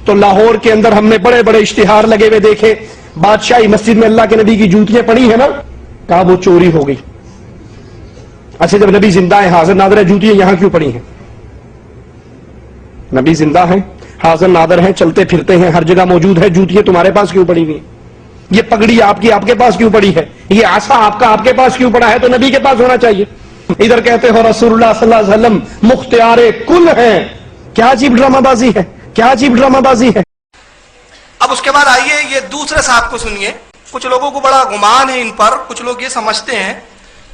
تو لاہور کے اندر ہم نے بڑے بڑے اشتہار لگے ہوئے دیکھے, بادشاہی مسجد میں اللہ کے نبی کی جوتیاں پڑی ہیں نا, کہا وہ چوری ہو گئی. اچھا جب نبی زندہ ہے, حاضر ناظر ہے, جوتیاں یہاں کیوں پڑی ہیں؟ نبی زندہ ہے, حاضر ناظر ہیں, چلتے پھرتے ہیں, ہر جگہ موجود ہے, جوتیاں تمہارے پاس کیوں پڑی ہوئی ہیں؟ یہ پگڑی آپ کی آپ کے پاس کیوں پڑی ہے؟ یہ عصا آپ کا آپ کے پاس کیوں پڑا ہے؟ تو نبی کے پاس ہونا چاہیے. ادھر کہتے ہو رسول اللہ صلی اللہ علیہ وسلم مختار کل ہیں. کیا عجیب ڈرامہ بازی ہے, کیا عجیب ڈرامہ بازی ہے. اب اس کے بعد آئیے یہ دوسرے صاحب کو سنیے. کچھ لوگوں کو بڑا گمان ہے ان پر, کچھ لوگ یہ سمجھتے ہیں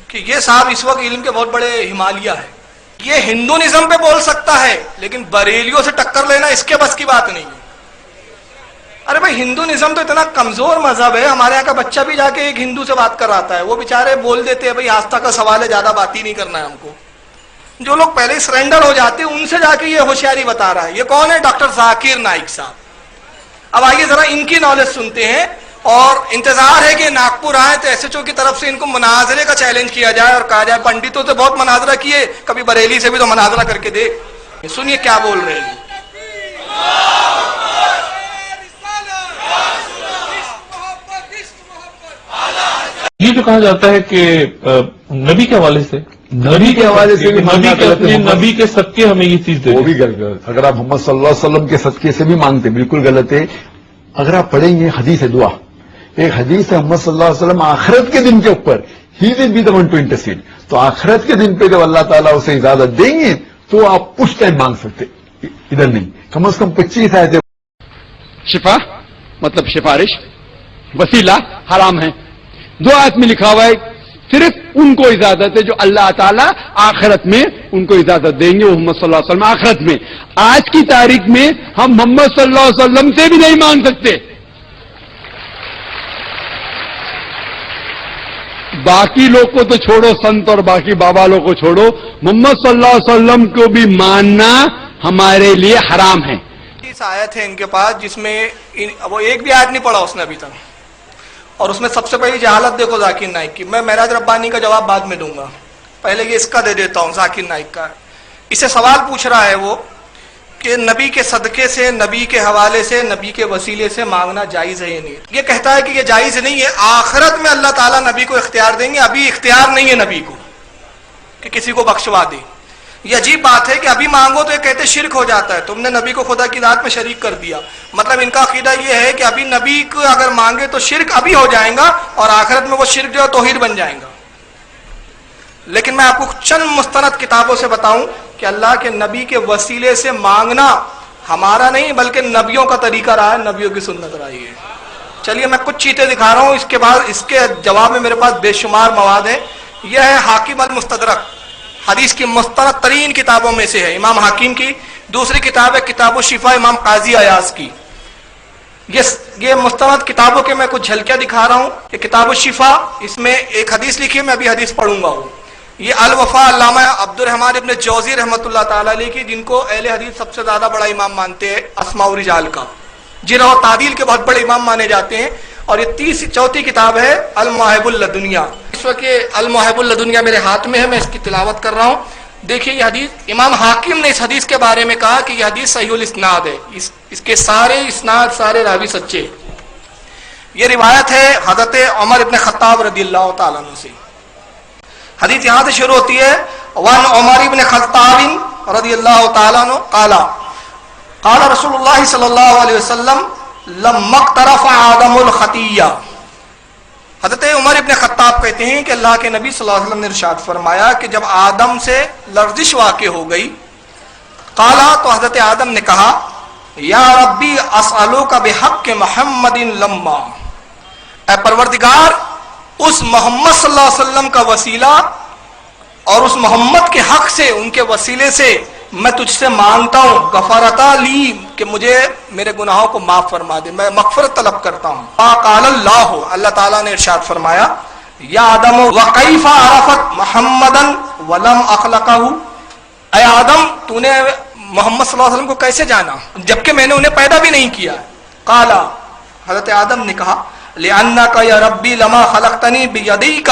کہ یہ صاحب اس وقت علم کے بہت بڑے ہمالیہ ہے, یہ ہندونزم پہ بول سکتا ہے لیکن بریلیوں سے ٹکر لینا اس کے بس کی بات نہیں ہے. ارے بھائی ہندونزم تو اتنا کمزور مذہب ہے, ہمارے یہاں کا بچہ بھی جا کے ایک ہندو سے بات کر رہا ہے, وہ بیچارے بول دیتے ہیں بھائی آستھا کا سوال ہے, زیادہ بات ہی نہیں کرنا ہے ہم کو. جو لوگ پہلے سرنڈر ہو جاتے ہیں ان سے جا کے یہ ہوشیاری بتا رہا ہے. یہ کون ہے؟ ڈاکٹر ذاکر نائک صاحب. اب آئیے ذرا ان کی نالج سنتے ہیں, اور انتظار ہے کہ ناگپور آئے تو ایس ایچ او کی طرف سے ان کو مناظرے کا چیلنج کیا جائے اور کہا جائے پنڈتوں سے بہت مناظرہ کیے, کبھی بریلی سے بھی تو مناظرہ کر کے دیکھ. سنیے کیا بول رہے ہیں. یہ جو کہا جاتا ہے کہ نبی کے حوالے سے, نبی کے حوالے سے نبی کے صدقے ہمیں یہ چیز دے, وہ بھی غلط ہے. اگر آپ محمد صلی اللہ علیہ وسلم کے صدقے سے بھی مانگتے بالکل غلط ہے. اگر آپ پڑھیں گے حدیث دعا ایک حدیث ہے محمد صلی اللہ علیہ وسلم آخرت کے دن کے اوپر ہی will be the one to intercede. تو آخرت کے دن پہ جب اللہ تعالیٰ اسے اجازت دیں گے تو آپ اس ٹائم مانگ سکتے, ادھر نہیں. کم از کم 25 آیتیں. شفا مطلب سفارش, وسیلہ حرام ہے. 2 آیت میں لکھا ہوا ہے صرف ان کو اجازت ہے جو اللہ تعالیٰ آخرت میں ان کو اجازت دیں گے, وہ محمد صلی اللہ علیہ وسلم آخرت میں. آج کی تاریخ میں ہم محمد صلی اللہ علیہ وسلم سے بھی نہیں مانگ سکتے. باقی لوگ کو تو چھوڑو, سنت اور باقی بابا لوگ کو چھوڑو, محمد صلی اللہ علیہ وسلم کو بھی ماننا ہمارے لیے حرام ہے. اس آیت ہے ان کے پاس جس میں وہ ایک بھی آیت نہیں پڑھا اس نے ابھی تک, اور اس میں سب سے پہلی جہالت دیکھو ذاکر نائک کی. میں معراج ربانی کا جواب بعد میں دوں گا, پہلے یہ اس کا دے دیتا ہوں. ذاکر نائک کا اسے سوال پوچھ رہا ہے وہ کہ نبی کے صدقے سے, نبی کے حوالے سے, نبی کے وسیلے سے مانگنا جائز ہے یا نہیں. یہ کہتا ہے کہ یہ جائز نہیں ہے, آخرت میں اللہ تعالیٰ نبی کو اختیار دیں گے, ابھی اختیار نہیں ہے نبی کو کہ کسی کو بخشوا دے. یہ عجیب بات ہے کہ ابھی مانگو تو یہ کہتے شرک ہو جاتا ہے, تم نے نبی کو خدا کی ذات میں شریک کر دیا. مطلب ان کا عقیدہ یہ ہے کہ ابھی نبی کو اگر مانگے تو شرک ابھی ہو جائے گا, اور آخرت میں وہ شرک جو ہے توحید بن جائے گا. لیکن میں آپ کو چند مستند کتابوں سے بتاؤں کہ اللہ کے نبی کے وسیلے سے مانگنا ہمارا نہیں بلکہ نبیوں کا طریقہ رہا ہے, نبیوں کی سنت رہی ہے. چلیے میں کچھ چیزیں دکھا رہا ہوں, اس کے بعد اس کے جواب میں میرے پاس بے شمار مواد ہے. یہ ہے حاکم المستدرک, حدیث کی مستند ترین کتابوں میں سے ہے, امام حاکم کی. دوسری کتاب ہے کتاب الشفا, امام قاضی ایاز کی. یہ مستند کتابوں کے میں کچھ جھلکیاں دکھا رہا ہوں. کہ کتاب الشفا, اس میں ایک حدیث لکھی ہے, میں ابھی حدیث پڑھوں گا. یہ الوفا علامہ عبد الرحمن ابن جوزی رحمۃ اللہ تعالی علیہ کی, جن کو اہل حدیث سب سے زیادہ بڑا امام مانتے ہیں اسماء و رجال کا, جرح و تعدیل کے بہت بڑے امام مانے جاتے ہیں. اور یہ چوتھی کتاب ہے المواہب اللدنیہ. اس وقت المواہب اللدنیہ میرے ہاتھ میں ہے, میں اس کی تلاوت کر رہا ہوں. دیکھیے یہ حدیث, امام حاکم نے اس حدیث کے بارے میں کہا کہ یہ حدیث صحیح الاسناد ہے, اس کے سارے اسناد, سارے راوی سچے. یہ روایت ہے حضرت عمر ابن خطاب رضی اللہ تعالیٰ عنہ سے. حدیث یہاں سے شروع ہوتی ہے, وان عمر ابن خطاب رضی اللہ تعالیٰ عنہ قال قال رسول اللہ صلی اللہ علیہ وسلم لما اقترف آدم الخطیہ. حضرت عمر ابن خطاب کہتے ہیں کہ اللہ کے نبی صلی اللہ علیہ وسلم نے ارشاد فرمایا کہ جب آدم سے لرزش واقع ہو گئی, قالا, تو حضرت آدم نے کہا, یا ربی اسألوک بحق محمد لما, اے پروردگار اس محمد صلی اللہ علیہ وسلم کا وسیلہ اور اس محمد کے حق سے, ان کے وسیلے سے میں تجھ سے مانگتا ہوں, غفرتا لی, کہ مجھے میرے گناہوں کو معاف فرما دے, میں مغفرت طلب کرتا ہوں. قال اللہ, اللہ تعالیٰ نے ارشاد فرمایا, یا آدم وکیف عرفت محمدا ولم اخلقہ, اے آدم تو نے محمد صلی اللہ علیہ وسلم کو کیسے جانا جبکہ میں نے انہیں پیدا بھی نہیں کیا. قال, حضرت آدم نے کہا, لأنک یا ربی لما خلقتنی بیدیک,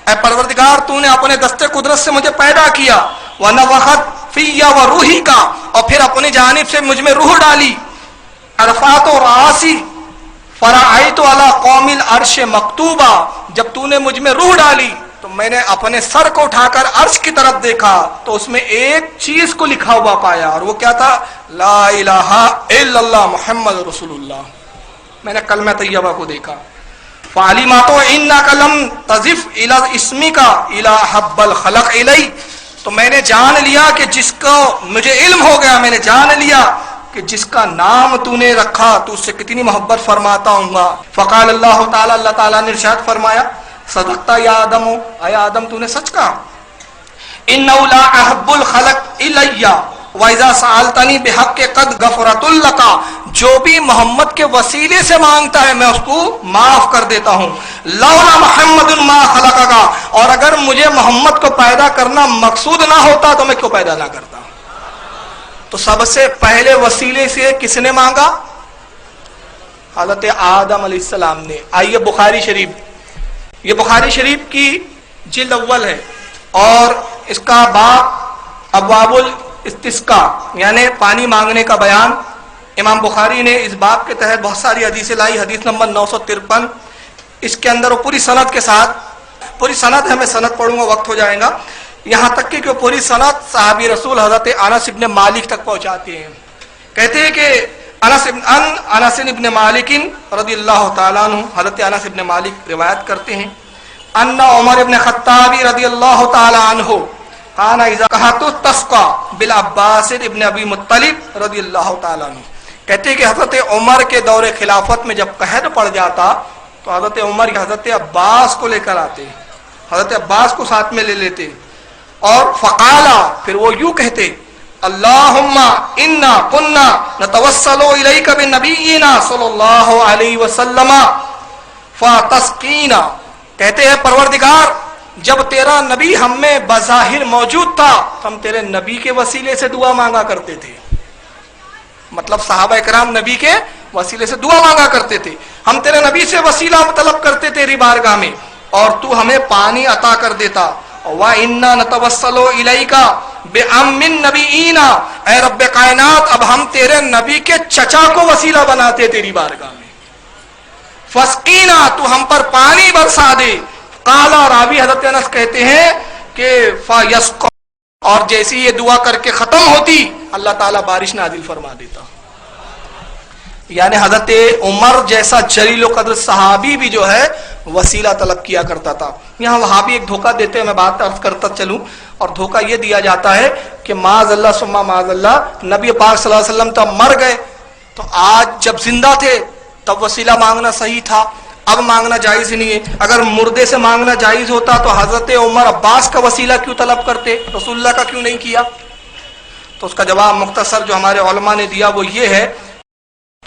اے پروردگار تو نے اپنے دست قدرت سے مجھے پیدا کیا, ونفخت فی و روحی کا, اور پھر اپنی جانب سے مجھ میں روح ڈالی. عرفات و راسی فرعیت علی قوم العرش مکتوبہ, جب تو نے مجھ میں روح ڈالی تو میں نے اپنے سر کو اٹھا کر عرش کی طرف دیکھا تو اس میں ایک چیز کو لکھا ہوا پایا, اور وہ کیا تھا, لا الہ الا اللہ محمد رسول اللہ. میں نے کلمہ طیبہ کو دیکھا. فعلیماتو انک لم تزف الی اسمک الی حب الخلق الی, تو میں نے جان لیا کہ جس کو, مجھے علم ہو گیا, میں نے جان لیا کہ جس کا نام تو نے رکھا تو اس سے کتنی محبت فرماتا ہوں گا. فقال اللہ تعالی, اللہ تعالیٰ نے ارشاد فرمایا, صدقتا یا آدم, اے آدم تو نے سچ کہا, انہ لا احب الخلق الی وَإِذَا سَأَلْتَنِي بِحَقِّ قَدْ غَفَرْتُ لَكَ, جو بھی محمد کے وسیلے سے مانگتا ہے میں اس کو معاف کر دیتا ہوں. لولا محمد ما خلقک, اور اگر مجھے محمد کو پیدا کرنا مقصود نہ ہوتا تو میں کیوں پیدا نہ کرتا. تو سب سے پہلے وسیلے سے کس نے مانگا, حضرت آدم علیہ السلام نے. آئیے بخاری شریف, یہ بخاری شریف کی جلد اول ہے, اور اس کا باب ابواب استسقا یعنی پانی مانگنے کا بیان. امام بخاری نے اس باب کے تحت بہت ساری حدیثیں لائی. حدیث نمبر 953, اس کے اندر وہ پوری سند کے ساتھ, پوری سند ہے, میں سند پڑھوں گا وقت ہو جائے گا, یہاں تک کہ پوری سند صحابی رسول حضرت انس ابن مالک تک پہنچاتے ہیں. کہتے ہیں کہ انس ابن مالک رضی اللہ تعالیٰ عنہ، حضرت انس ابن مالک روایت کرتے ہیں ان عمر ابن خطاب رضی اللہ تعالیٰ عنہ کان اذا کہت تسقى بالعباس ابن ابی مطلب رضی اللہ تعالیٰ عنہ، کہتے کہ حضرت عمر کے دور خلافت میں جب قحط پڑ جاتا تو حضرت عمر حضرت عباس کو لے کر آتے، حضرت عباس کو ساتھ میں لے لیتے، اور فقالا پھر وہ یوں کہتے اللہم انا کنا نتوسل الیک بنبینا صلی اللہ علیہ وسلم فتسقینا، کہتے ہیں پروردگار جب تیرا نبی ہم میں بظاہر موجود تھا تو ہم تیرے نبی کے وسیلے سے دعا مانگا کرتے تھے، مطلب صحابہ کرام نبی کے وسیلے سے دعا مانگا کرتے تھے، ہم تیرے نبی سے وسیلہ طلب کرتے تیری بارگاہ میں اور تو ہمیں پانی عطا کر دیتا، وَإِنَّا نَتَوَسَّلُ إِلَيْكَ بِأَمِّ النَّبِيِّينَ، اے رب کائنات اب ہم تیرے نبی کے چچا کو وسیلہ بناتے تیری بارگاہ میں، فَاسْقِينَا تو ہم پر پانی برسا دے، قالا راوی حضرت انس کہتے ہیں کہ فَيَسْقَ، اور جیسی یہ دعا کر کے ختم ہوتی اللہ تعالیٰ بارش نازل فرما دیتا۔ یعنی حضرت عمر جیسا جلیل و قدر صحابی بھی جو ہے وسیلہ طلب کیا کرتا تھا۔ یہاں وہابی ایک دھوکہ دیتے ہیں، میں بات عرض کرتا چلوں، اور دھوکہ یہ دیا جاتا ہے کہ معاذ اللہ ثم معاذ اللہ نبی پاک صلی اللہ علیہ وسلم تو مر گئے، تو آج جب زندہ تھے تب وسیلہ مانگنا صحیح تھا، اب مانگنا جائز نہیں ہے۔ اگر مردے سے مانگنا جائز ہوتا تو حضرت عمر عباس کا وسیلہ کیوں طلب کرتے، رسول اللہ کا کیوں نہیں کیا؟ تو اس کا جواب مختصر جو ہمارے علماء نے دیا وہ یہ ہے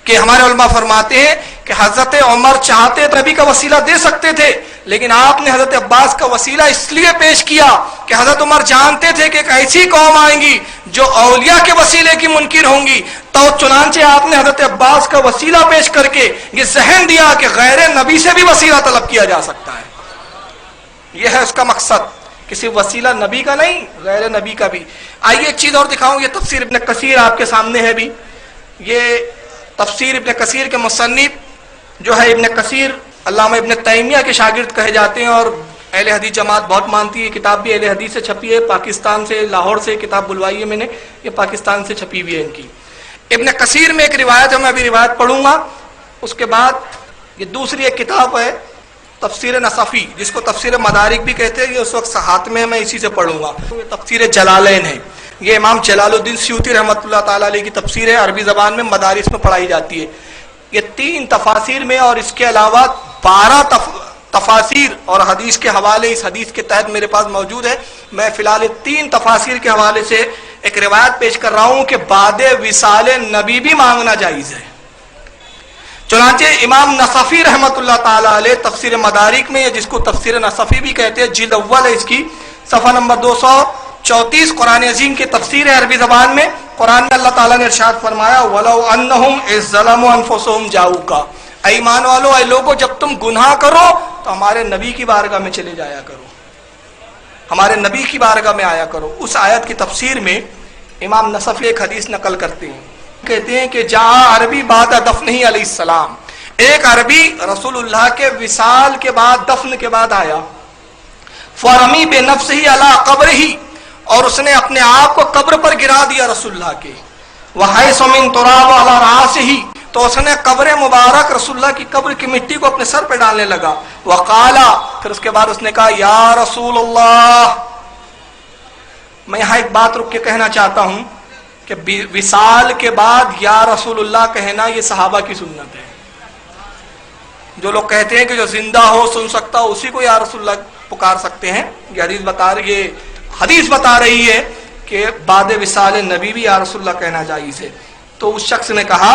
کہ ہمارے علماء فرماتے ہیں کہ حضرت عمر چاہتے تو نبی کا وسیلہ دے سکتے تھے، لیکن آپ نے حضرت عباس کا وسیلہ اس لیے پیش کیا کہ حضرت عمر جانتے تھے کہ ایک ایسی قوم آئیں گی جو اولیاء کے وسیلے کی منکر ہوں گی، تو چنانچہ آپ نے حضرت عباس کا وسیلہ پیش کر کے یہ ذہن دیا کہ غیر نبی سے بھی وسیلہ طلب کیا جا سکتا ہے۔ یہ ہے اس کا مقصد کہ صرف وسیلہ نبی کا نہیں غیر نبی کا بھی۔ آئیے ایک چیز اور دکھاؤں، یہ تفسیر ابن کثیر آپ کے سامنے ہے بھی، یہ تفسیر ابن کثیر کے مصنف جو ہے ابن کثیر علامہ ابن تیمیہ کے شاگرد کہے جاتے ہیں، اور اہل حدیث جماعت بہت مانتی ہے، کتاب بھی اہل حدیث سے چھپی ہے، پاکستان سے لاہور سے کتاب بلوائی ہے میں نے، یہ پاکستان سے چھپی ہوئی ہے ان کی۔ ابن کثیر میں ایک روایت ہے، میں ابھی روایت پڑھوں گا، اس کے بعد یہ دوسری ایک کتاب ہے تفسیر نصفی جس کو تفسیر مدارک بھی کہتے ہیں، یہ اس وقت ہاتھ میں میں اسی سے پڑھوں گا۔ یہ تفسیر جلالین ہے، یہ امام جلال الدین سیوطی رحمۃ اللہ تعالیٰ علیہ کی تفسیر ہے، عربی زبان میں مدارس میں پڑھائی جاتی ہے۔ یہ 3 تفاسیر میں اور اس کے علاوہ 12 تفاسیر اور حدیث کے حوالے اس حدیث کے تحت میرے پاس موجود ہے۔ میں فی الحال 3 تفاسیر کے حوالے سے ایک روایت پیش کر رہا ہوں کہ بعد وصال نبی بھی مانگنا جائز ہے۔ چنانچہ امام نصفی رحمۃ اللہ تعالیٰ علیہ تفسیر مدارک میں، جس کو تفسیر نصفی بھی کہتے ہیں، جلد اول ہے اس کی، صفحہ نمبر 234 قرآن عظیم کی تفسیر ہے عربی زبان میں۔ قرآن میں اللہ تعالیٰ نے ارشاد فرمایا وَلَوْ أَنَّهُمْ إِذْ ظَلَمُوا أَنفُسَهُمْ جَاءُوكَ، اے ایمان والو، اے لوگو جب تم گناہ کرو تو ہمارے نبی کی بارگاہ میں چلے جایا کرو، ہمارے نبی کی بارگاہ میں آیا کرو۔ اس آیت کی تفسیر میں امام نصفی ایک حدیث نقل کرتے ہیں، کہتے ہیں کہ جاء عربی بعد دفنہ علیہ السلام، ایک عربی رسول اللہ کے وصال کے بعد، دفن کے بعد آیا، فَرَمِی بِنَفْسِهِ عَلَىٰ قَبْرِهِ، اور اس نے اپنے آپ کو قبر پر گرا دیا رسول اللہ کے، وَحَيْثُ مِن تُرَابُ عَلَىٰ رَأْسِهِ، تو اس نے قبر مبارک رسول اللہ کی قبر کی مٹی کو اپنے سر پہ ڈالنے لگا، وَقَالَ، پھر اس کے بعد اس نے کہا یا رسول اللہ۔ میں یہاں ایک بات رک کے کہنا چاہتا ہوں کہ وصال کے بعد یا رسول اللہ کہنا یہ صحابہ کی سنت ہے۔ جو لوگ کہتے ہیں کہ جو زندہ ہو سن سکتا ہو اسی کو یا رسول اللہ پکار سکتے ہیں، یہ حدیث بتا رہی ہے کہ بعد وصال نبی بھی یا رسول اللہ کہنا جائز ہے۔ تو اس شخص نے کہا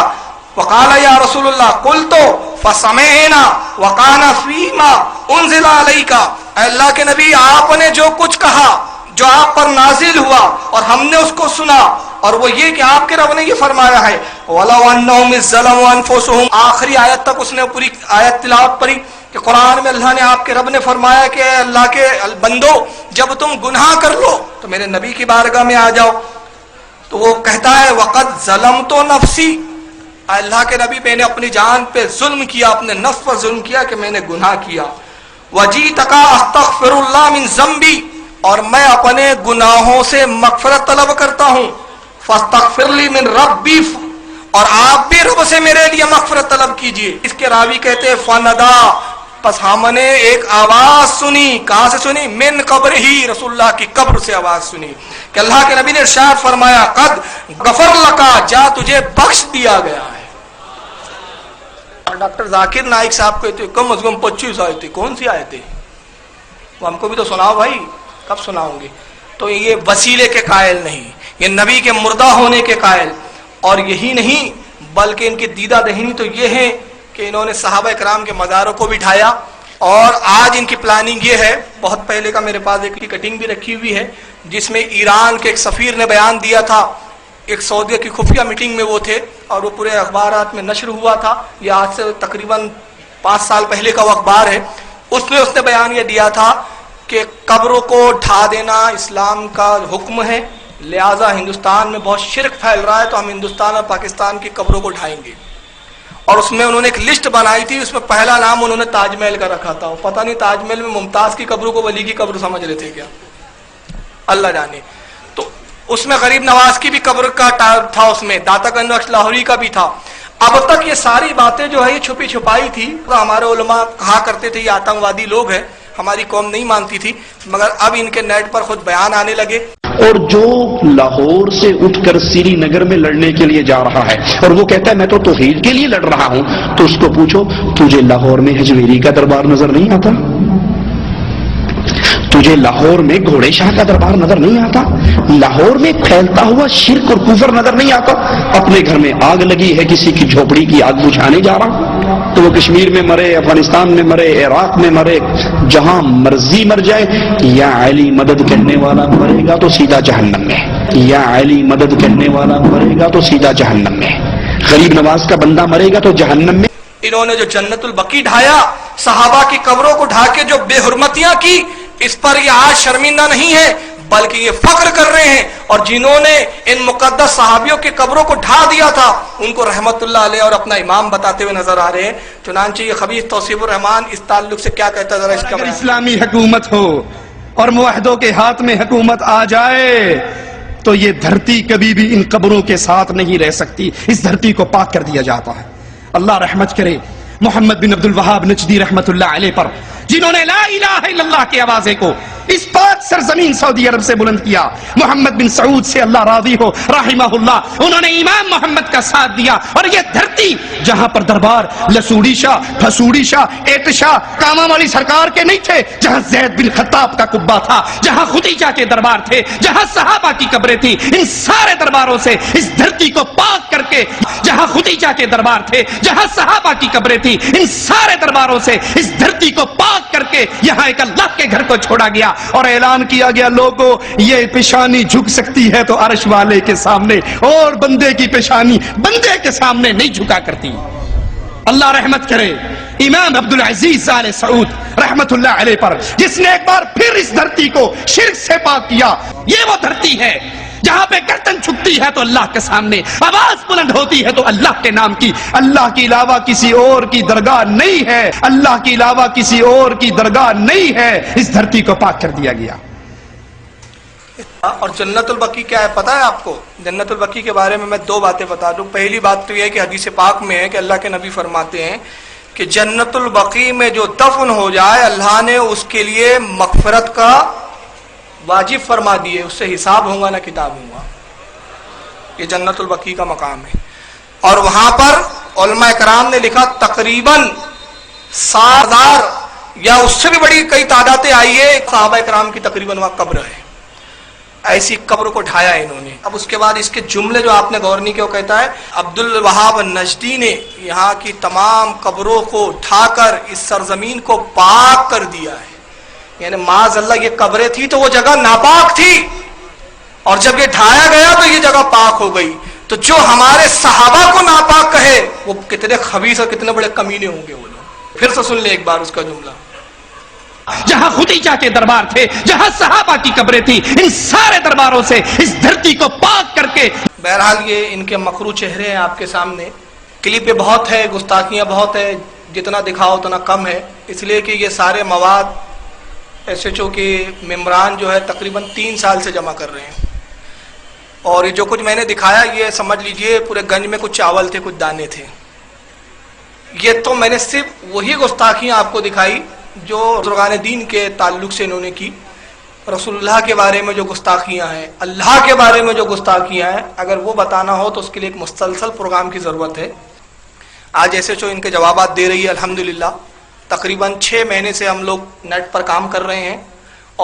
وقال یا رسول اللہ، قلت فسمعنا وقال فیما انزل علیک، اے اللہ کے نبی آپ نے جو کچھ کہا جو آپ پر نازل ہوا اور ہم نے اس کو سنا، اور وہ یہ کہ آپ کے رب نے یہ فرمایا ہے وَلَوْ أَنَّهُمْ إِذْ ظَلَمُوا أَنفُسَهُمْ، آخری آیت تک اس نے پوری آیت تلاوت پڑھی کہ قرآن میں اللہ نے آپ کے رب نے فرمایا کہ اے اللہ کے بندو جب تم گناہ کر لو تو میرے نبی کی بارگاہ میں آ جاؤ۔ تو وہ کہتا ہے وَقَدْ ظَلَمْتُ نَفْسِي، اے اللہ کے نبی میں نے اپنی جان پہ ظلم کیا، اپنے نفس پر ظلم کیا کہ میں نے گناہ کیا۔ وَجِئْتُكَ أَسْتَغْفِرُ اللَّهَ مِنْ ذَنبِي، اور میں اپنے گناہوں سے مغفرت طلب کرتا ہوں، فَاسْتَغْفِرْ لِي مِنْ رَبِّي، اور آپ بھی رب سے میرے لیے مغفرت طلب کیجئے. اس کے راوی کہتے ہیں فندا، پس ہم نے ایک آواز سنی. کہاں سے سنی؟ من قبر ہی، رسول اللہ کی قبر سے آواز سنی کہ اللہ کے نبی نے ارشاد فرمایا قد غفر لکا، جا تجھے بخش دیا گیا ہے. اور ڈاکٹر ذاکر نائک صاحب کہتے کم از کم 25 آیتیں. کون سی آیتیں؟ وہ ہم کو بھی تو سناؤ بھائی. کب سناؤں گے؟ تو یہ وسیلے کے قائل نہیں، یہ نبی کے مردہ ہونے کے قائل. اور یہی نہیں بلکہ ان کی دیدہ دہنی تو یہ ہے کہ انہوں نے صحابہ کرام کے مزاروں کو بھی ڈھایا. اور آج ان کی پلاننگ یہ ہے، بہت پہلے کا میرے پاس ایک کٹنگ بھی رکھی ہوئی ہے جس میں ایران کے ایک سفیر نے بیان دیا تھا. ایک سعودیہ کی خفیہ میٹنگ میں وہ تھے اور وہ پورے اخبارات میں نشر ہوا تھا. یہ آج سے تقریباً 5 سال پہلے کا وہ اخبار ہے. اس نے بیان یہ دیا تھا کہ قبروں کو ڈھا دینا اسلام کا حکم ہے، لہذا ہندوستان میں بہت شرک پھیل رہا ہے تو ہم ہندوستان اور پاکستان کی قبروں کو ڈھائیں گے. اور اس میں انہوں نے ایک لسٹ بنائی تھی، اس میں پہلا نام انہوں نے تاج محل کا رکھا تھا. پتہ نہیں تاج محل میں ممتاز کی قبروں کو ولی کی قبر سمجھ رہے تھے کیا، اللہ جانے. تو اس میں غریب نواز کی بھی قبر کا تھا، اس میں داتا گنج بخش لاہوری کا بھی تھا. اب تک یہ ساری باتیں جو ہے یہ چھپی چھپائی تھی. ہمارے علماء کہا کرتے تھے یہ آتنکوادی لوگ ہیں، ہماری قوم نہیں مانتی تھی، مگر اب ان کے نیٹ پر خود بیان آنے لگے. اور جو لاہور سے اٹھ کر سری نگر میں لڑنے کے لیے جا رہا ہے اور وہ کہتا ہے میں تو توحید کے لیے لڑ رہا ہوں، تو اس کو پوچھو تجھے لاہور میں حجویری کا دربار نظر نہیں آتا؟ تجھے لاہور میں گھوڑے شاہ کا دربار نظر نہیں آتا؟ لاہور میں پھیلتا ہوا شرک اور کفر نظر نہیں آتا؟ اپنے گھر میں آگ لگی ہے، کسی کی جھوپڑی کی آگ بجھانے جا رہا تو وہ کشمیر میں مرے، افغانستان میں مرے، عراق میں مرے، جہاں مرضی مر جائے. یا علی مدد کرنے والا مرے گا تو سیدھا جہنم میں، یا علی مدد کرنے والا مرے گا تو سیدھا جہنم میں. غریب نواز کا بندہ مرے گا تو جہنم میں. انہوں نے جو جنت البقیع ڈھایا، صحابہ کی قبروں کو ڈھا کے جو بے حرمتیاں کی، اس پر یہ آج شرمندہ نہیں ہے بلکہ یہ فخر کر رہے ہیں. اور جنہوں نے ان مقدس صحابیوں کی قبروں کو ڈھا دیا تھا ان کو رحمت اللہ علیہ اور اپنا امام بتاتے ہوئے نظر آ رہے ہیں. چنانچہ یہ خبیث توصیف الرحمان اس تعلق سے کیا کہتا ہے ذرا اس کا. اگر اسلامی حکومت ہو اور موحدوں کے ہاتھ میں حکومت آ جائے تو یہ دھرتی کبھی بھی ان قبروں کے ساتھ نہیں رہ سکتی. اس دھرتی کو پاک کر دیا جاتا ہے. اللہ رحمت کرے محمد بن عبد الوہاب نجدی رحمت اللہ علیہ پر، جنہوں نے لا الہ الا اللہ کے آوازے کو اس پاک سرزمین سعودی عرب سے بلند کیا. محمد بن سعود سے اللہ راضی ہو رحمہ اللہ، انہوں نے امام محمد کا ساتھ دیا. اور یہ دھرتی جہاں پر دربار لسوڑی شاہ، پھسوڑی شاہ، ایٹ شاہ، کاما والی سرکار کے نہیں تھے، جہاں زید بن خطاب کا قبہ تھا، جہاں خدیجہ کے دربار تھے، جہاں صحابہ کی قبریں تھی، ان سارے درباروں سے اس دھرتی کو پاک کر کے، جہاں خدیجہ کے دربار تھے، جہاں صحابہ کی قبریں تھی، ان سارے درباروں سے اس دھرتی کو پاک کر کے یہاں ایک اللہ کے گھر کو چھوڑا گیا. اور اعلان کیا گیا لوگوں یہ پیشانی جھک سکتی ہے تو عرش والے کے سامنے، اور بندے کی پیشانی بندے کے سامنے نہیں جھکا کرتی. اللہ رحمت کرے امام عبدالعزیز آل سعود رحمت اللہ علیہ پر، جس نے ایک بار پھر اس دھرتی کو شرک سے پاک کیا. یہ وہ دھرتی ہے جہاں پہ گردن چھکتی ہے تو اللہ کے سامنے، آواز بلند ہوتی ہے تو اللہ کے نام کی. اللہ کے علاوہ کسی اور کی درگاہ نہیں ہے، اللہ کے علاوہ کسی اور کی درگاہ نہیں ہے. اس دھرتی کو پاک کر دیا گیا. اور جنت البقیع کیا ہے پتہ ہے آپ کو؟ جنت البقیع کے بارے میں 2 باتیں بتا دوں. پہلی بات تو یہ ہے کہ حدیث پاک میں ہے کہ اللہ کے نبی فرماتے ہیں کہ جنت البقیع میں جو دفن ہو جائے اللہ نے اس کے لیے مغفرت کا واجب فرما دیے، اس سے حساب ہوگا نہ کتاب ہوگا. یہ جنت البقیع کا مقام ہے. اور وہاں پر علماء کرام نے لکھا تقریباً 7,000 یا اس سے بھی بڑی کئی تعدادیں آئی ہے صحابہ کرام کی تقریباً وہاں قبر ہے. ایسی قبر کو ڈھایا انہوں نے. اب اس کے بعد اس کے جملے جو آپ نے غور نہیں کیا، وہ کہتا ہے عبد الوہاب نجدی نے یہاں کی تمام قبروں کو ڈھا کر اس سرزمین کو پاک کر دیا ہے. یعنی معاذ اللہ یہ قبریں تھی تو وہ جگہ ناپاک تھی، اور جب یہ ڈھایا گیا تو یہ جگہ پاک ہو گئی. تو جو ہمارے صحابہ کو ناپاک کہے وہ کتنے خبیث اور کتنے بڑے کمینے ہوں گے وہ لوگ. پھر سے سن لے ایک بار اس کا جملہ. جہاں خدیجہ کے دربار تھے، جہاں صحابہ کی قبریں تھی، ان سارے درباروں سے اس دھرتی کو پاک کر کے. بہرحال یہ ان کے مکروہ چہرے ہیں آپ کے سامنے. کلپیں بہت ہے، گستاخیاں بہت ہے، جتنا دکھاؤ اتنا کم ہے. اس لیے کہ یہ سارے مواد ایس ایچ او کے ممبران جو ہے تقریباً 3 سال سے جمع کر رہے ہیں. اور یہ جو کچھ میں نے دکھایا یہ سمجھ لیجئے پورے گنج میں کچھ چاول تھے، کچھ دانے تھے. یہ تو میں نے صرف وہی گستاخیاں آپ کو دکھائی جو بزرگان دین کے تعلق سے انہوں نے کی. رسول اللہ کے بارے میں جو گستاخیاں ہیں، اللہ کے بارے میں جو گستاخیاں ہیں، اگر وہ بتانا ہو تو اس کے لیے ایک مسلسل پروگرام کی ضرورت ہے. آج ایسے جو ان کے جوابات دے رہی ہے الحمدللہ، تقریباً 6 مہینے سے ہم لوگ نیٹ پر کام کر رہے ہیں،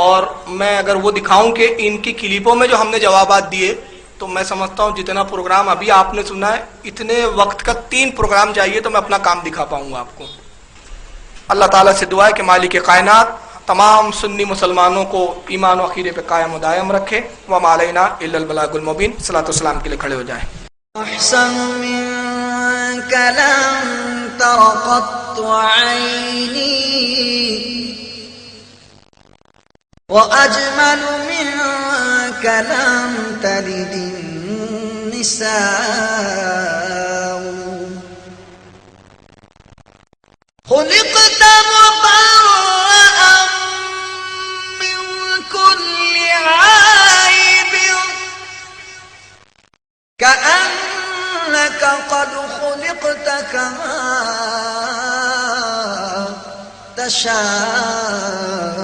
اور میں اگر وہ دکھاؤں کہ ان کی کلپوں میں جو ہم نے جوابات دیے تو میں سمجھتا ہوں جتنا پروگرام ابھی آپ نے سنا ہے اتنے وقت کا 3 پروگرام چاہیے تو میں اپنا کام دکھا پاؤں گا آپ کو. اللہ تعالیٰ سے دعا ہے کہ مالک کائنات تمام سنی مسلمانوں کو ایمان و عقیدے پہ قائم و دائم رکھے. وما علینا الا البلاغ المبین. صلاۃ والسلام کے لیے کھڑے ہو جائیں. احسن منك لم تر قط عيني واجمل منك لم تلد النساء خلقت مبرأ من كل عيب كأنك قد خلقت كما تشاء